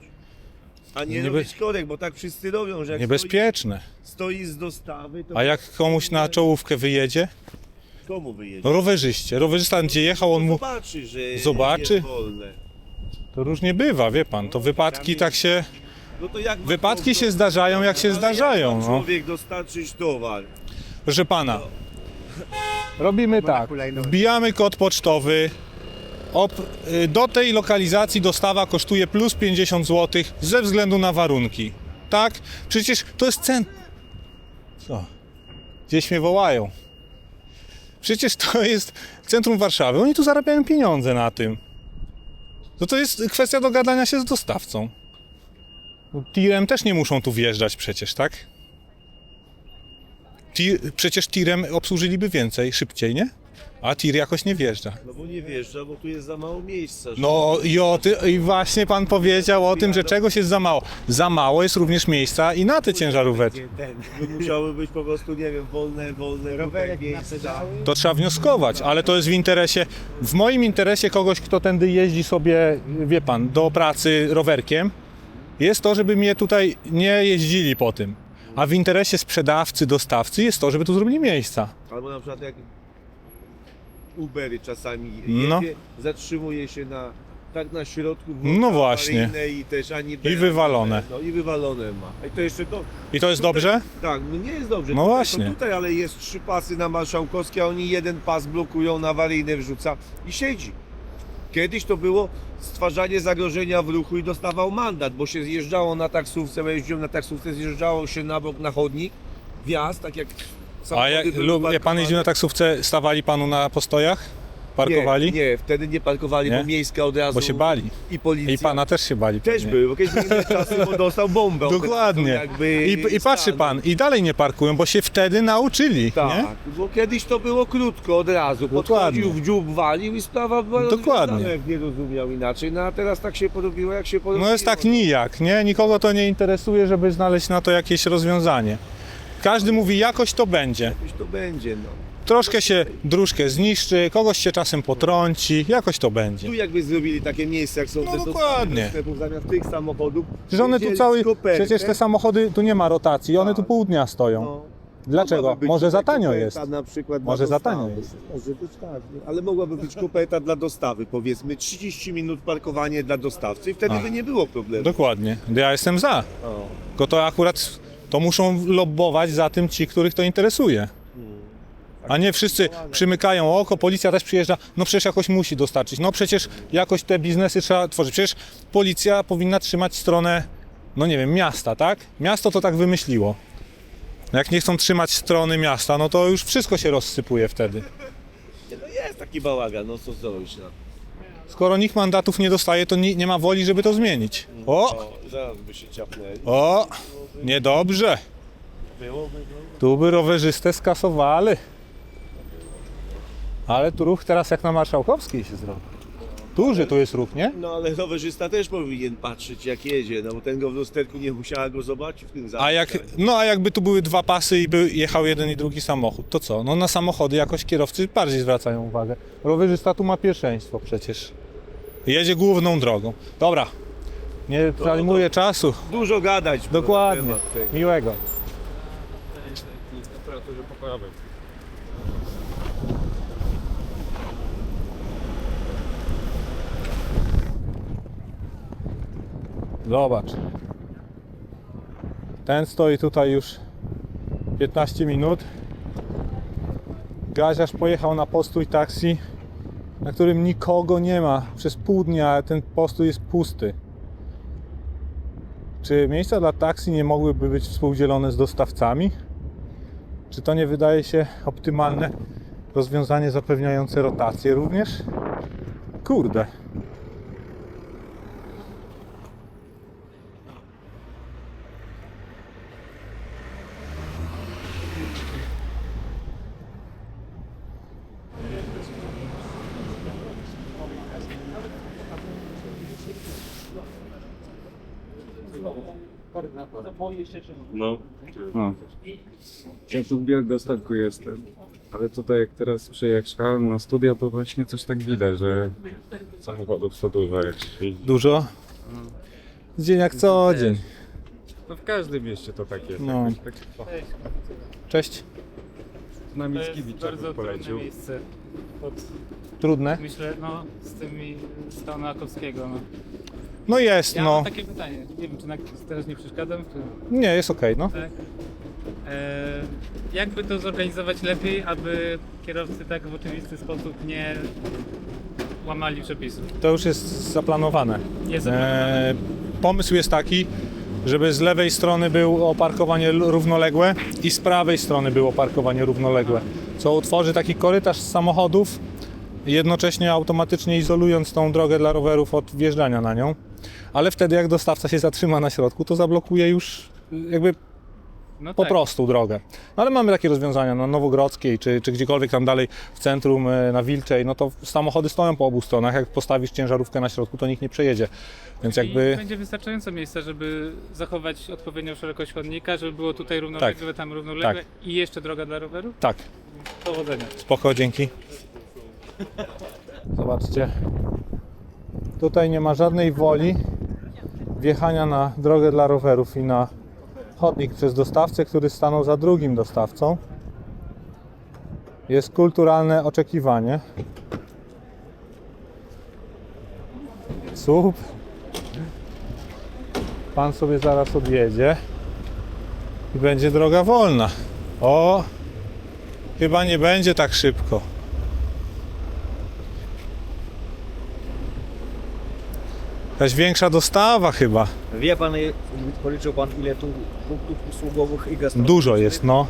A nie robić korek, bo tak wszyscy robią, że jak
Niebezpieczne.
stoi z dostawy, to
A jak komuś na czołówkę wyjedzie?
komu wyjedzie?
No rowerzyście. Rowerzysta gdzie jechał, on mu
Zobaczy, że
zobaczy.
jest wolne.
To różnie bywa, wie pan. To wypadki tak się...
No to jak
Wypadki się zdarzają, jak się
ale
zdarzają.
Jak ma
No.
człowiek dostarczyć towar?
Proszę pana, robimy tak. Wbijamy kod pocztowy. Do tej lokalizacji dostawa kosztuje plus 50 zł ze względu na warunki. Tak? Przecież to jest Co? Gdzieś mnie wołają. Przecież to jest centrum Warszawy. Oni tu zarabiają pieniądze na tym. To jest kwestia dogadania się z dostawcą. Tirem też nie muszą tu wjeżdżać przecież, tak? Przecież tirem obsłużyliby więcej, szybciej, nie? A tir jakoś nie wjeżdża.
No bo nie wjeżdża, bo tu jest za mało miejsca. żeby-
No i właśnie pan powiedział o tym, że czegoś jest za mało. Za mało jest również miejsca i na te ciężarówki.
Musiały być po prostu, nie wiem, wolne rowerek, miejsca.
To trzeba wnioskować, ale to jest w moim interesie kogoś, kto tędy jeździ sobie, wie pan, do pracy rowerkiem, jest to, żeby mnie tutaj nie jeździli po tym. A w interesie sprzedawcy, dostawcy jest to, żeby tu zrobili miejsca.
Albo na przykład jak Ubery czasami
No.
jedzie, zatrzymuje się na środku
No właśnie.
awaryjnej i też ani
I wywalone.
No i wywalone ma. I to jeszcze to.
I to jest dobrze?
Tak, no nie jest dobrze.
No
Tutaj,
właśnie.
To tutaj, ale jest 3 pasy na Marszałkowskiej, a oni jeden pas blokują, na awaryjne wrzuca i siedzi. Kiedyś to było stwarzanie zagrożenia w ruchu i dostawał mandat, bo się zjeżdżało na taksówce, bo jeździłem na taksówce, zjeżdżało się na bok na chodnik, wjazd, tak jak
A jak
były
pan
parkowane.
jeździł na taksówce, stawali panu na postojach? Parkowali?
Nie, wtedy nie parkowali,
Nie?
bo miejska od razu
Bo się bali.
i policja.
I pana też się bali.
Też
pewnie.
był, bo kiedyś inne czasy, bo dostał bombę. od razu,
Dokładnie.
jakby
I patrzy pan, i dalej nie parkują, bo się wtedy nauczyli,
Tak,
nie?
bo kiedyś to było krótko od razu.
Dokładnie.
Podchodził w dziób, walił i sprawa była
Dokładnie.
rozwiązana, jak nie rozumiał inaczej. No a teraz tak się porobiło, jak się porobiło.
No jest tak nijak, nie? Nikogo to nie interesuje, żeby znaleźć na to jakieś rozwiązanie. Każdy mówi, jakoś to będzie.
Jakoś to będzie, no.
Troszkę się dróżkę zniszczy, kogoś się czasem potrąci, jakoś to będzie.
Tu jakby zrobili takie miejsca, jak są
No
te
dokładnie.
dostawy do sklepów, zamiast tych samochodów.
Przecież one tu
wzięli kopertę.
przecież te samochody, tu nie ma rotacji, one tu pół dnia stoją.
No.
Dlaczego?
Mogłaby być
Może za
tutaj
tanio
koperta
jest.
Na przykład
Może
dla
za tanio
dostawy.
jest.
Może być tak, nie? Ale mogłaby być koperta dla dostawy, powiedzmy 30 minut parkowanie dla dostawcy i wtedy by nie było problemu.
Dokładnie, ja jestem za.
O.
Tylko to akurat, to muszą lobbować za tym ci, których to interesuje. A nie wszyscy przymykają oko, policja też przyjeżdża, no przecież jakoś musi dostarczyć, no przecież jakoś te biznesy trzeba tworzyć. Przecież policja powinna trzymać stronę, no nie wiem, miasta, tak? Miasto to tak wymyśliło. Jak nie chcą trzymać strony miasta, no to już wszystko się rozsypuje wtedy.
No jest taki bałagan, no co zrobić, no.
Skoro nikt mandatów nie dostaje, to nie ma woli, żeby to zmienić. O!
Zaraz by się ciapnęli.
O! Niedobrze. Tu by rowerzystę skasowali. Ale tu ruch teraz jak na Marszałkowskiej się zrobi. Duży tu jest ruch, nie?
No ale rowerzysta też powinien patrzeć jak jedzie, no bo ten go w lusterku nie musiała go zobaczyć w tym zapisie.
A jakby tu były dwa pasy i by jechał jeden i drugi samochód, to co? No na samochody jakoś kierowcy bardziej zwracają uwagę. Rowerzysta tu ma pierwszeństwo przecież. Jedzie główną drogą. Dobra, nie zajmuję czasu.
Dużo gadać.
Dokładnie. Miłego. Zobacz. Ten stoi tutaj już 15 minut. Gaziarz pojechał na postój taksi, na którym nikogo nie ma. Przez pół dnia ten postój jest pusty. Czy miejsca dla taksi nie mogłyby być współdzielone z dostawcami? Czy to nie wydaje się optymalne rozwiązanie zapewniające rotację również? Kurde.
No. Ja tu w Białegostoku jestem, ale tutaj jak teraz przyjechałem na studia, to właśnie coś tak widać, że samochodów co dużo jak się jeździ.
Dużo? Dzień jak co dzień.
No w każdym mieście to tak jest.
No.
Tak,
Cześć.
na Mickiewicza
Bardzo
polecił.
trudne miejsce.
Trudne?
Myślę, no, z tymi stanu Akowskiego, no.
No jest,
Ja
no.
mam takie pytanie, nie wiem, czy teraz nie przeszkadzam, czy...
Nie, jest okej, no.
Tak. Jakby to zorganizować lepiej, aby kierowcy tak w oczywisty sposób nie łamali przepisów?
To już jest zaplanowane.
Jest zaplanowane.
Pomysł jest taki, żeby z lewej strony było parkowanie równoległe i z prawej strony było parkowanie równoległe, co utworzy taki korytarz z samochodów, jednocześnie automatycznie izolując tą drogę dla rowerów od wjeżdżania na nią. Ale wtedy jak dostawca się zatrzyma na środku, to zablokuje już jakby
No
po
tak.
prostu drogę. No ale mamy takie rozwiązania na Nowogrodzkiej, czy gdziekolwiek tam dalej w centrum, na Wilczej, no to samochody stoją po obu stronach, jak postawisz ciężarówkę na środku, to nikt nie przejedzie. Więc
I
jakby...
będzie wystarczająco miejsca, żeby zachować odpowiednią szerokość chodnika, żeby było tutaj równolegle, tam równolegle i jeszcze droga dla rowerów?
Tak.
Powodzenia.
Spoko, dzięki. Zobaczcie. Tutaj nie ma żadnej woli wjechania na drogę dla rowerów i na chodnik przez dostawcę, który stanął za drugim dostawcą. Jest kulturalne oczekiwanie. Super. Pan sobie zaraz odjedzie i będzie droga wolna. O! Chyba nie będzie tak szybko. Jakaś większa dostawa chyba.
Wie pan, policzył pan ile tu punktów usługowych i gastronomicznych?
Dużo jest, no.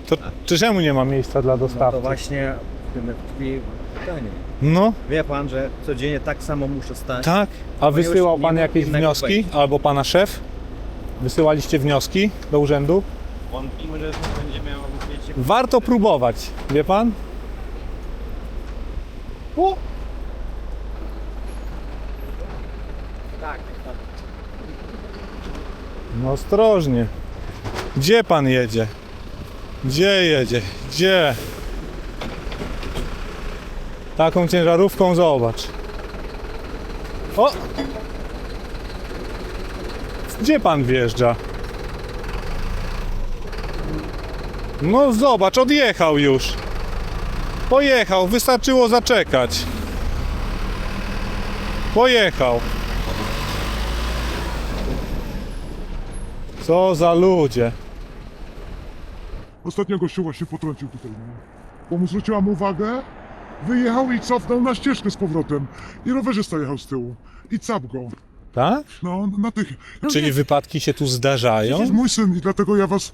To czemu nie ma miejsca dla dostawcy?
To właśnie w tym tkwi pytanie.
No.
Wie pan, że codziennie tak samo muszę stać?
Tak. A
ponieważ
wysyłał
nie
pan
ma
jakieś
innego
wnioski?
wejścia.
Albo pana szef? Wysyłaliście wnioski do urzędu?
Wątpimy, że będzie miał wiecie...
Warto próbować, wie pan? O!
Tak.
No ostrożnie. Gdzie pan jedzie? Gdzie jedzie? Gdzie? Taką ciężarówką zobacz. O! Gdzie pan wjeżdża? No zobacz, odjechał już. Pojechał, wystarczyło zaczekać. Pojechał. Co za ludzie.
Ostatnio gościu właśnie potrącił tutaj, no. Bo mu zwróciłam uwagę, wyjechał i cofnął na ścieżkę z powrotem. I rowerzysta jechał z tyłu. I cap go.
Tak?
No, na tych...
Czyli wypadki się tu zdarzają?
To jest mój syn i dlatego ja was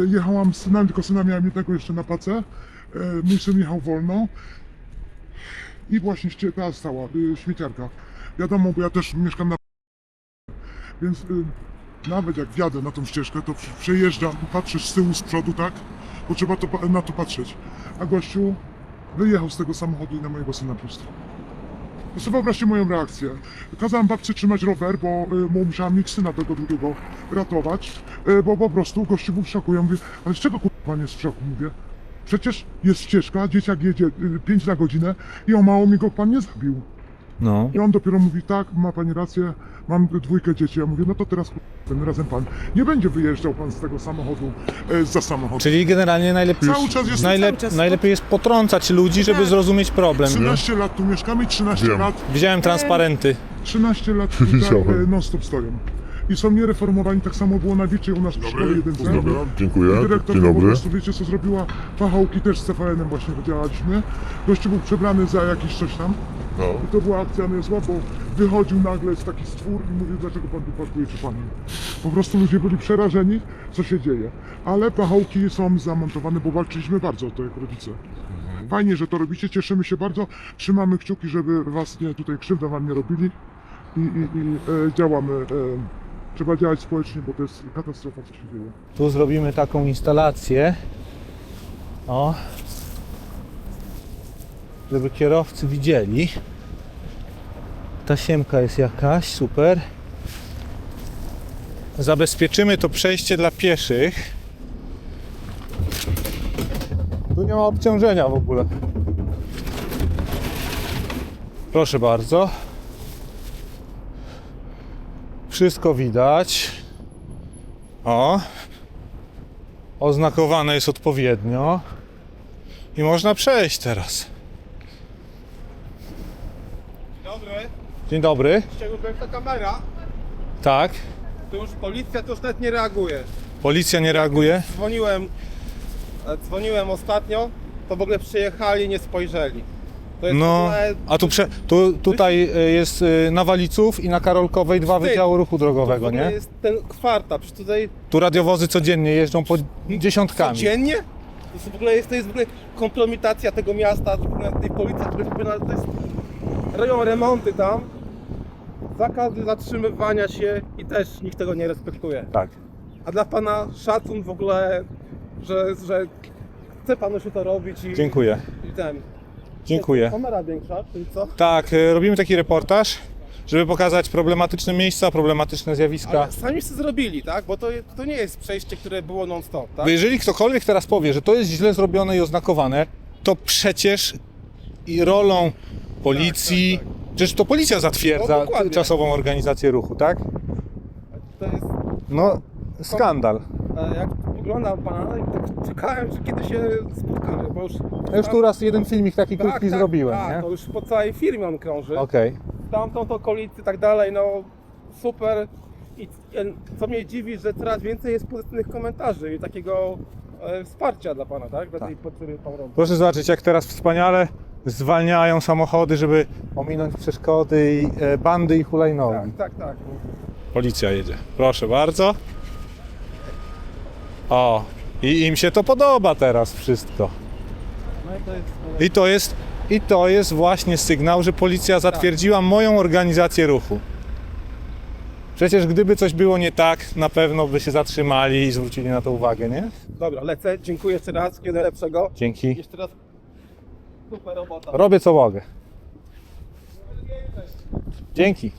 jechałam z synem, tylko syna miałem jednego jeszcze na pace. Mój syn jechał wolno. I właśnie ta stała, śmieciarka. Wiadomo, bo ja też mieszkam na... Więc nawet jak wjadę na tą ścieżkę, to przejeżdżam, patrzysz z tyłu, z przodu, tak? Bo trzeba na to patrzeć. A gościu wyjechał z tego samochodu i na mojego syna prosto. To sobie wyobraźcie moją reakcję. Kazałem babci trzymać rower, bo musiałam mieć syna tego drugiego ratować, bo po prostu gościu był w szoku. Ja mówię, ale z czego pan jest w szoku? Mówię, przecież jest ścieżka, dzieciak jedzie 5 na godzinę i o mało mi go pan nie zabił.
No.
I on dopiero mówi, tak, ma pani rację, mam 2 dzieci. Ja mówię, no to teraz tym razem pan nie będzie wyjeżdżał pan z tego samochodu, za samochodu.
Czyli generalnie najlepiej,
Cały czas jest-
najlepiej jest potrącać ludzi, żeby zrozumieć problem.
13 lat tu mieszkamy, 13 lat...
Widziałem transparenty.
13 lat tutaj non-stop stoją. I są niereformowani, tak samo było na Wiczy u nas w szkole 1C.
pozdrawiam, dziękuję.
I dyrektor
Dzień dobry.
po prostu, wiecie co zrobiła? Pachołki też z CVN-em właśnie wydziałaliśmy. Gościu był przebrany za jakiś coś tam.
No.
I to była akcja niezła, bo wychodził nagle z taki stwór i mówił, dlaczego pan tu parkuje, czy pan. Po prostu ludzie byli przerażeni, co się dzieje. Ale pachołki są zamontowane, bo walczyliśmy bardzo o to jak rodzice. Fajnie, że to robicie, cieszymy się bardzo. Trzymamy kciuki, żeby was nie, tutaj krzywdę wam nie robili. I działamy. Trzeba działać społecznie, bo to jest katastrofa, co się dzieje.
Tu zrobimy taką instalację. O. Żeby kierowcy widzieli. Tasiemka jest jakaś, super. Zabezpieczymy to przejście dla pieszych. Tu nie ma obciążenia w ogóle. Proszę bardzo. Wszystko widać. O. Oznakowane jest odpowiednio. I można przejść teraz.
Dobry.
Dzień dobry.
Ściągnąłem ta kamera,
Tak.
to już policja to już nawet nie reaguje.
Policja nie reaguje.
Dzwoniłem ostatnio, to w ogóle przyjechali, nie spojrzeli. To jest w
No,
ogóle...
a tutaj jest na Waliców i na Karolkowej 2
Wstyd.
wydziały ruchu
To w
drogowego,
ogóle
nie?
jest ten kwarta, przecież tutaj
Tu radiowozy codziennie jeżdżą po dziesiątkami.
codziennie? To jest w ogóle kompromitacja tego miasta, tej policji, która to jest... Robią remonty tam, zakaz zatrzymywania się i też nikt tego nie respektuje.
Tak.
A dla pana szacun w ogóle, że chce panu się to robić i...
Dziękuję.
I ten...
Dziękuję.
Kamera większa, czyli co?
Tak, robimy taki reportaż, żeby pokazać problematyczne miejsca, problematyczne zjawiska.
Ale sami sobie zrobili, tak? Bo to nie jest przejście, które było non-stop, tak?
Bo jeżeli ktokolwiek teraz powie, że to jest źle zrobione i oznakowane, to przecież i rolą policji, przecież to policja zatwierdza
No, dokładnie.
czasową organizację ruchu, tak?
To jest...
No, skandal.
Jak oglądam pana, tak czekałem, że kiedy się spotkamy, bo już...
Ja już tu raz jeden filmik taki krótki zrobiłem,
tak,
nie?
to już po całej firmie on krąży.
Okej.
Tamtąd okolicy i tak dalej, no super. I co mnie dziwi, że coraz więcej jest pozytywnych komentarzy i takiego wsparcia dla pana, tak? Dla tej potrzeby pan robi.
Proszę zobaczyć, jak teraz wspaniale zwalniają samochody, żeby ominąć przeszkody i bandy i hulajnogi.
Tak.
Policja jedzie. Proszę bardzo. O, i im się to podoba teraz wszystko.
No i
to jest właśnie sygnał, że policja zatwierdziła moją organizację ruchu. Przecież gdyby coś było nie tak, na pewno by się zatrzymali i zwrócili na to uwagę, nie?
Dobra, lecę. Dziękuję jeszcze raz. Wszystkiego najlepszego.
Dzięki.
Jeszcze raz super robota.
Robię co mogę. Dzięki.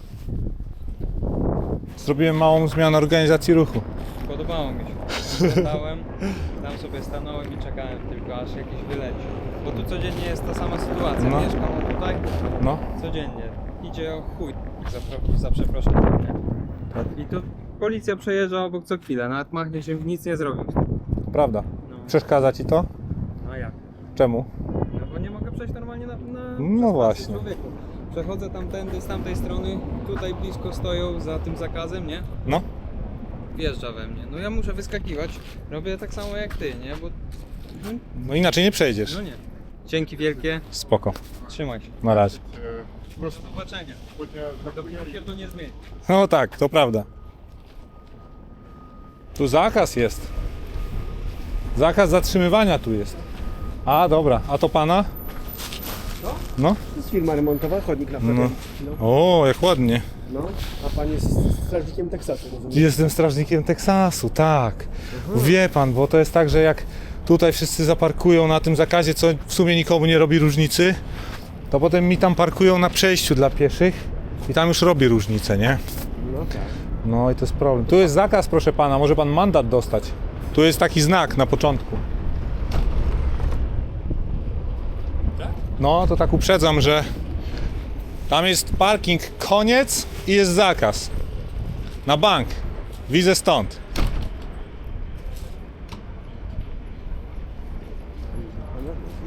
Zrobiłem małą zmianę organizacji ruchu.
Podobało mi się. Stałem, tam sobie stanąłem i czekałem tylko aż jakiś wyleci. Bo tu codziennie jest ta sama sytuacja.
No.
Mieszkam tutaj
No.
codziennie. Idzie o chuj za przeproszeniem, nie?
Tak.
I tu policja przejeżdża obok co chwilę, nawet machnie się, nic nie zrobił.
Prawda. Przeszkadza ci to?
No jak?
Czemu?
No bo nie mogę przejść normalnie na
No właśnie.
człowieku. Przechodzę tamtędy z tamtej strony, tutaj blisko stoją za tym zakazem, nie?
No.
Wjeżdża we mnie. No ja muszę wyskakiwać. Robię tak samo jak ty, nie? Bo...
No inaczej nie przejdziesz.
No nie. Dzięki wielkie.
Spoko.
Trzymaj się.
Na razie.
Do zobaczenia. Dopóki się to nie zmieni.
No tak, to prawda. Tu zakaz jest. Zakaz zatrzymywania tu jest. A, dobra. A to pana? No.
To jest firma remontowa, chodnik na
No.
no.
O, jak ładnie.
No, a pan jest strażnikiem Teksasu, rozumiem?
Jestem strażnikiem Teksasu, tak. Wie pan, bo to jest tak, że jak tutaj wszyscy zaparkują na tym zakazie, co w sumie nikomu nie robi różnicy, to potem mi tam parkują na przejściu dla pieszych i tam już robi różnicę, nie?
No tak.
No i to jest problem. Tu jest zakaz, proszę pana, może pan mandat dostać. Tu jest taki znak na początku. No, to tak uprzedzam, że Tam jest parking, koniec i jest zakaz. Na bank. Widzę stąd.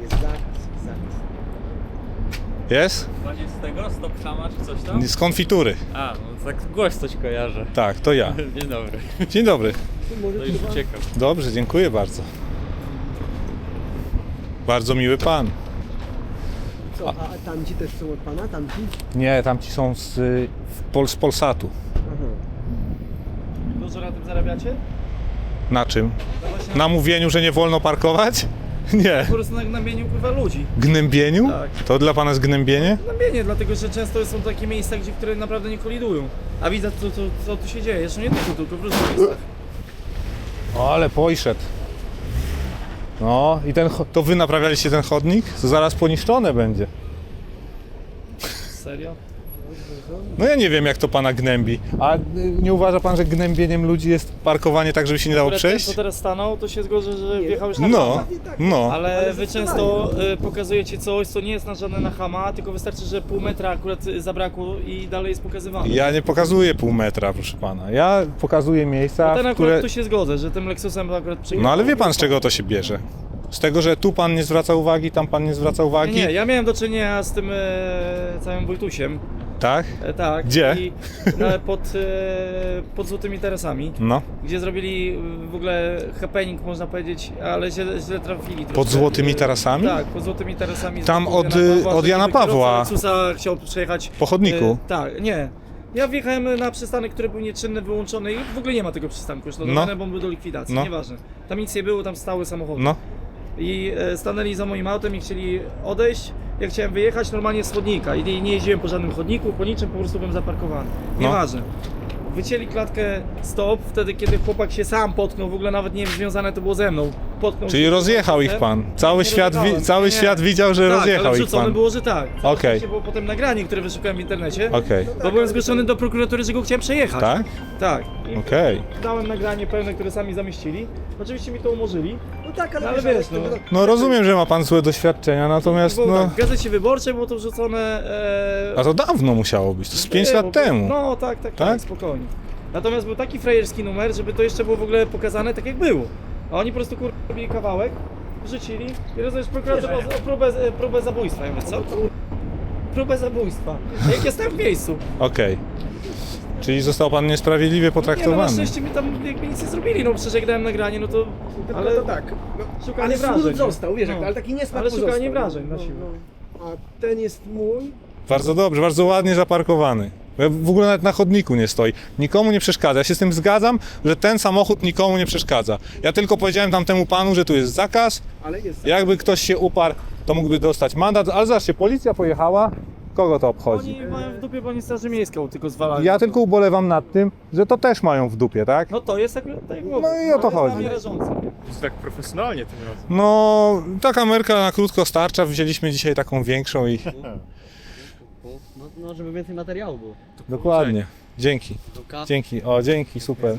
Jest zakaz.
Jest?
Pan jest z tego? Stop Sama czy coś tam?
Z konfitury.
A, no tak głos coś kojarzę.
Tak, to ja.
Dzień dobry.
Dzień dobry.
To już uciekam.
Dobrze, dziękuję bardzo. Bardzo miły pan.
Co, a tamci też są od pana? Tamci?
Nie, tamci są z Polsatu.
Dużo na tym zarabiacie?
Na czym? Na mówieniu, że nie wolno parkować? Nie.
Po prostu na gnębieniu pływa ludzi.
Gnębieniu?
Tak.
To dla pana jest gnębienie?
Gnębienie, dlatego że często są takie miejsca, które naprawdę nie kolidują. A widzę co tu się dzieje, jeszcze nie tylko w różnych miejscach.
O, ale pojszedł. No i to wy naprawialiście ten chodnik? To zaraz poniszczone będzie.
Serio?
No ja nie wiem, jak to pana gnębi. A nie uważa pan, że gnębieniem ludzi jest parkowanie tak, żeby się nie dało
Akurat ten,
przejść?
co teraz stanął, to się zgodzę, że wjechał już na
No,
Hama.
no.
Ale wy często pokazujecie coś, co nie jest narzędne na Hama, tylko wystarczy, że pół metra akurat zabrakło i dalej jest pokazywane.
Ja nie pokazuję pół metra, proszę pana. Ja pokazuję miejsca,
Ten akurat
które...
tu się zgodzę, że tym Lexusem akurat przyjechał.
No ale wie pan, z czego to się bierze? Z tego, że tu pan nie zwraca uwagi, tam pan nie zwraca uwagi?
Nie, ja miałem do czynienia z tym całym Wojtusiem.
Tak?
Tak.
Gdzie?
I, pod Złotymi Tarasami.
No.
Gdzie zrobili w ogóle happening, można powiedzieć, ale źle trafili.
Pod
troszkę.
Złotymi Tarasami?
Tak, pod Złotymi Tarasami.
Tam od Jana Pawła.
Lexusa chciał przejechać.
Po chodniku?
Tak, nie. Ja wjechałem na przystanek, który był nieczynny, wyłączony i w ogóle nie ma tego przystanku już. No. Bo był do likwidacji,
No.
nieważne. Tam nic nie było, tam stały samochody.
No.
I stanęli za moim autem i chcieli odejść. Ja chciałem wyjechać normalnie z chodnika i nie jeździłem po żadnym chodniku, po niczym, po prostu byłem zaparkowany.
No.
Nieważne. Wycięli klatkę stop, wtedy kiedy chłopak się sam potknął, w ogóle nawet nie związane to było ze mną. Potknął
Czyli
się
rozjechał ich pan. Cały
rozjechałem.
świat widział, że
tak,
rozjechał
ale
ich
wrzucone
pan.
było, że tak.
Okej.
Było potem nagranie, które wyszukałem w internecie.
Okej.
Bo byłem zgłoszony do prokuratury, że go chciałem przejechać.
Tak?
Tak. I
Okej.
dałem nagranie pełne, które sami zamieścili. Oczywiście mi to umorzyli.
No tak,
ale wiesz, no.
No rozumiem, że ma pan złe doświadczenia, natomiast
Było
no...
tak, w Gazecie Wyborczej było to wrzucone.
A to dawno musiało być, to z 5 lat temu.
No tak, spokojnie. Natomiast był taki frajerski numer, żeby to jeszcze było w ogóle pokazane tak jak było. A oni po prostu robili kawałek, wrzucili i rozumiesz prokurator o próbę zabójstwa. Ja mówię, co? Próbę zabójstwa. Jak jestem w miejscu.
Okej. Czyli został pan niesprawiedliwie
Nie, no na
potraktowany.
szczęście mi tam jakby nic nie zrobili, no przecież jak dałem nagranie, no to...
Ale to tak.
Szukanie
Ale
wrażeń.
smród został, wiesz,
No.
ale taki niesmak
Ale szukanie
pozostał.
wrażeń na siłę.
A ten jest mój.
Bardzo dobrze, bardzo ładnie zaparkowany. W ogóle nawet na chodniku nie stoi. Nikomu nie przeszkadza. Ja się z tym zgadzam, że ten samochód nikomu nie przeszkadza. Ja tylko powiedziałem tamtemu panu, że tu jest zakaz.
Ale jest.
Jakby ktoś się uparł, to mógłby dostać mandat. Ale zobaczcie, policja pojechała. Kogo to obchodzi?
Oni mają w dupie, bo oni Straży Miejską tylko zwalają.
Ja tylko ubolewam nad tym, że to też mają w dupie, tak?
No to jest tak jak mówię.
No i o to
jest
chodzi.
dla mnie rażące.
Tak profesjonalnie tym razem.
No, ta kamerka na krótko starcza. Wzięliśmy dzisiaj taką większą i...
No, żeby więcej materiału było.
Dokładnie. Dzięki.
Luka.
Dzięki. O, dzięki, super.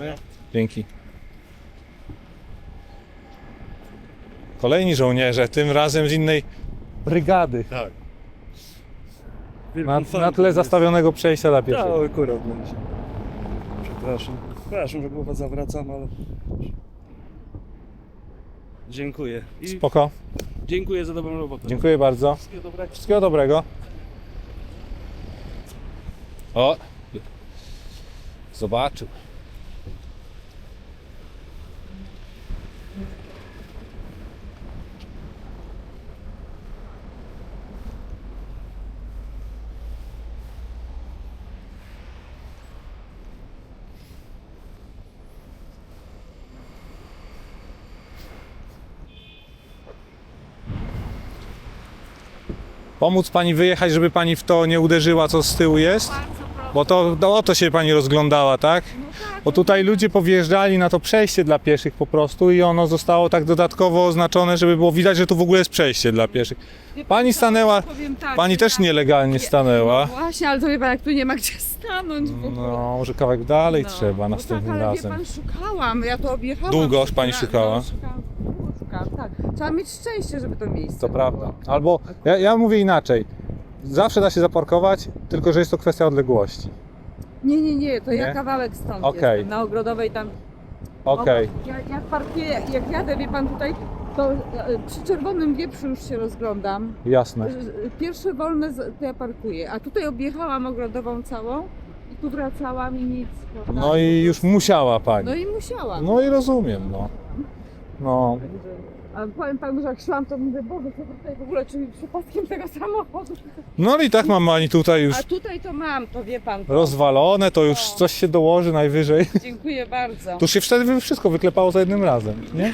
Dzięki. Kolejni żołnierze, tym razem z innej brygady.
Tak.
Na tle zastawionego przejścia dla pieszych.
Tak, akurat będzie. Przepraszam, że głowę zawracam, ale... Dziękuję. I
Spoko.
dziękuję za dobrą robotę.
Dziękuję bardzo.
Wszystkiego dobrego.
Wszystkiego dobrego. O! Zobaczył. Pomóc pani wyjechać, żeby pani w to nie uderzyła, co z tyłu jest? Bo to o to się pani rozglądała, tak? Bo tutaj ludzie powjeżdżali na to przejście dla pieszych po prostu i ono zostało tak dodatkowo oznaczone, żeby było widać, że tu w ogóle jest przejście dla pieszych. Pani stanęła, pani też nielegalnie stanęła.
Właśnie, ale to wie pan, jak tu nie ma gdzie stanąć.
No, może kawałek dalej trzeba następnym
tak, ale
razem.
wie pan, szukałam, ja to objechałam.
Długo pani szukała?
No, szukałam, tak. Trzeba mieć szczęście, żeby to miejsce
To
było.
prawda. Albo ja mówię inaczej. Zawsze da się zaparkować, tylko że jest to kwestia odległości.
Nie, to
Nie?
ja kawałek stąd
Okej.
jestem, na Ogrodowej tam.
Okej.
Ja parkuję, jak jadę, wie pan tutaj, to przy Czerwonym Wieprzu już się rozglądam.
Jasne.
Pierwsze wolne to ja parkuję, a tutaj objechałam Ogrodową całą i tu wracałam i nic. prawda?
No i już musiała pani.
No i musiałam.
No i rozumiem, no. No.
A powiem panu, że jak szłam, to mówię, Boże, co tutaj w ogóle, czy przypadkiem tego samochodu?
No ale i tak mam pani tutaj już
A tutaj to mam, to wie pan.
rozwalone, to już coś się dołoży najwyżej.
Dziękuję bardzo.
Tu się wtedy wszystko wyklepało za jednym razem, nie?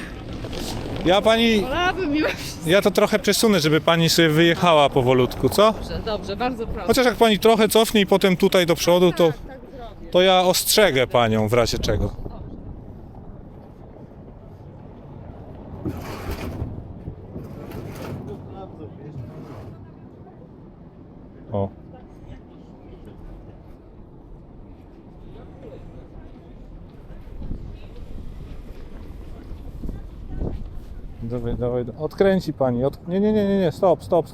Ja pani,
Wolałabym miło.
ja to trochę przesunę, żeby pani sobie wyjechała powolutku, co?
Dobrze, bardzo proszę.
Chociaż jak pani trochę cofnie i potem tutaj do przodu, to ja ostrzegę panią w razie czego. O. Dawaj, dawaj, odkręci pani. Nie, stop. Stop.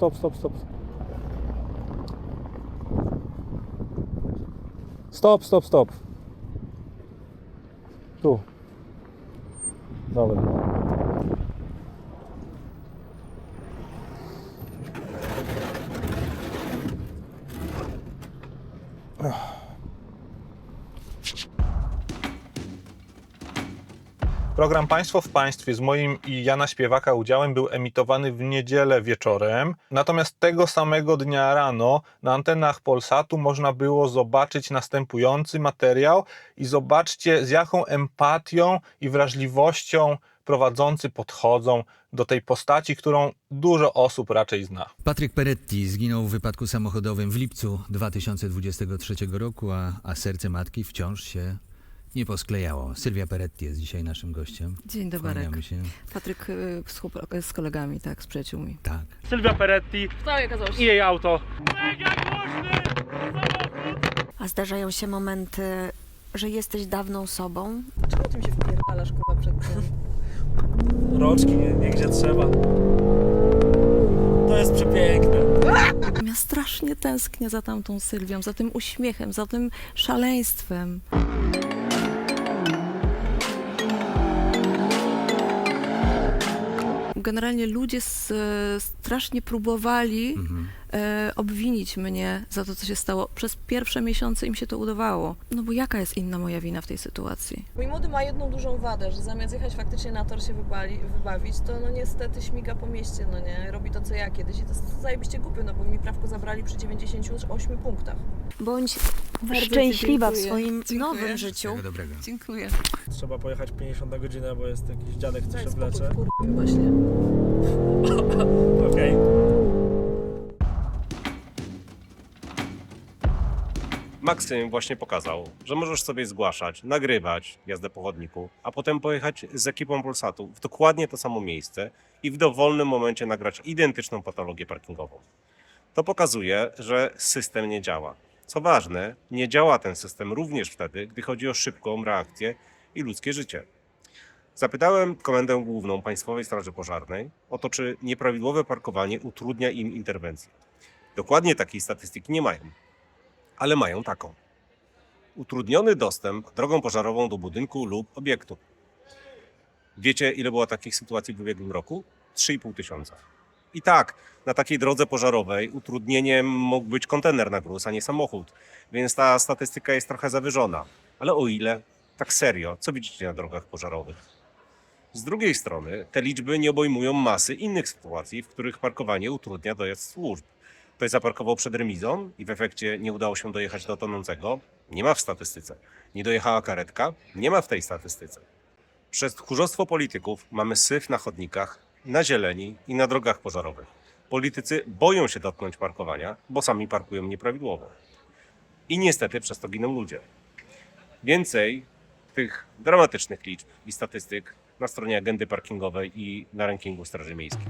Tu. Dobra. Program Państwo w Państwie z moim i Jana Śpiewaka udziałem był emitowany w niedzielę wieczorem, natomiast tego samego dnia rano na antenach Polsatu można było zobaczyć następujący materiał i zobaczcie, z jaką empatią i wrażliwością prowadzący podchodzą do tej postaci, którą dużo osób raczej zna.
Patryk Peretti zginął w wypadku samochodowym w lipcu 2023 roku, a serce matki wciąż się nie posklejało. Sylwia Peretti jest dzisiaj naszym gościem.
Dzień dobry.
Kłaniamy się.
Patryk z kolegami, tak, z przyjaciółmi.
Tak.
Sylwia Peretti i jej auto.
A zdarzają się momenty, że jesteś dawną sobą?
Czemu ty mi się wpierdalasz, kurwa, przed tym?
Rączki, nie gdzie trzeba. To jest przepiękne.
Ja strasznie tęsknię za tamtą Sylwią, za tym uśmiechem, za tym szaleństwem. Generalnie ludzie strasznie próbowali obwinić mnie za to, co się stało. Przez pierwsze miesiące im się to udawało. No bo jaka jest inna moja wina w tej sytuacji? Mój młody ma jedną dużą wadę, że zamiast jechać faktycznie na tor się wybawić, to no niestety śmiga po mieście, no nie? Robi to, co ja kiedyś i to jest zajebiście głupie, no bo mi prawko zabrali przy 98 punktach.
Bądź
Bardzo
szczęśliwa w
dziękuję.
swoim
Dziękuję.
nowym życiu.
Dobrego.
Dziękuję.
Trzeba pojechać 50 na godzinę, bo jest jakiś dziadek, co
Daj
się
spokój,
wlecze.
właśnie.
Okej.
Maksym właśnie pokazał, że możesz sobie zgłaszać, nagrywać jazdę po chodniku, a potem pojechać z ekipą Polsatu w dokładnie to samo miejsce i w dowolnym momencie nagrać identyczną patologię parkingową. To pokazuje, że system nie działa. Co ważne, nie działa ten system również wtedy, gdy chodzi o szybką reakcję i ludzkie życie. Zapytałem Komendę Główną Państwowej Straży Pożarnej o to, czy nieprawidłowe parkowanie utrudnia im interwencję. Dokładnie takiej statystyki nie mają, ale mają taką. Utrudniony dostęp drogą pożarową do budynku lub obiektu. Wiecie, ile było takich sytuacji w ubiegłym roku? 3,5 tysiąca. I tak, na takiej drodze pożarowej utrudnieniem mógł być kontener na gruz, a nie samochód, więc ta statystyka jest trochę zawyżona. Ale o ile? Tak serio, co widzicie na drogach pożarowych? Z drugiej strony, te liczby nie obejmują masy innych sytuacji, w których parkowanie utrudnia dojazd służb. Ktoś zaparkował przed remizą i w efekcie nie udało się dojechać do tonącego? Nie ma w statystyce. Nie dojechała karetka? Nie ma w tej statystyce. Przez tchórzostwo polityków mamy syf na chodnikach, na zieleni i na drogach pożarowych. Politycy boją się dotknąć parkowania, bo sami parkują nieprawidłowo. I niestety przez to giną ludzie. Więcej tych dramatycznych liczb i statystyk na stronie agendy parkingowej i na rankingu Straży Miejskiej.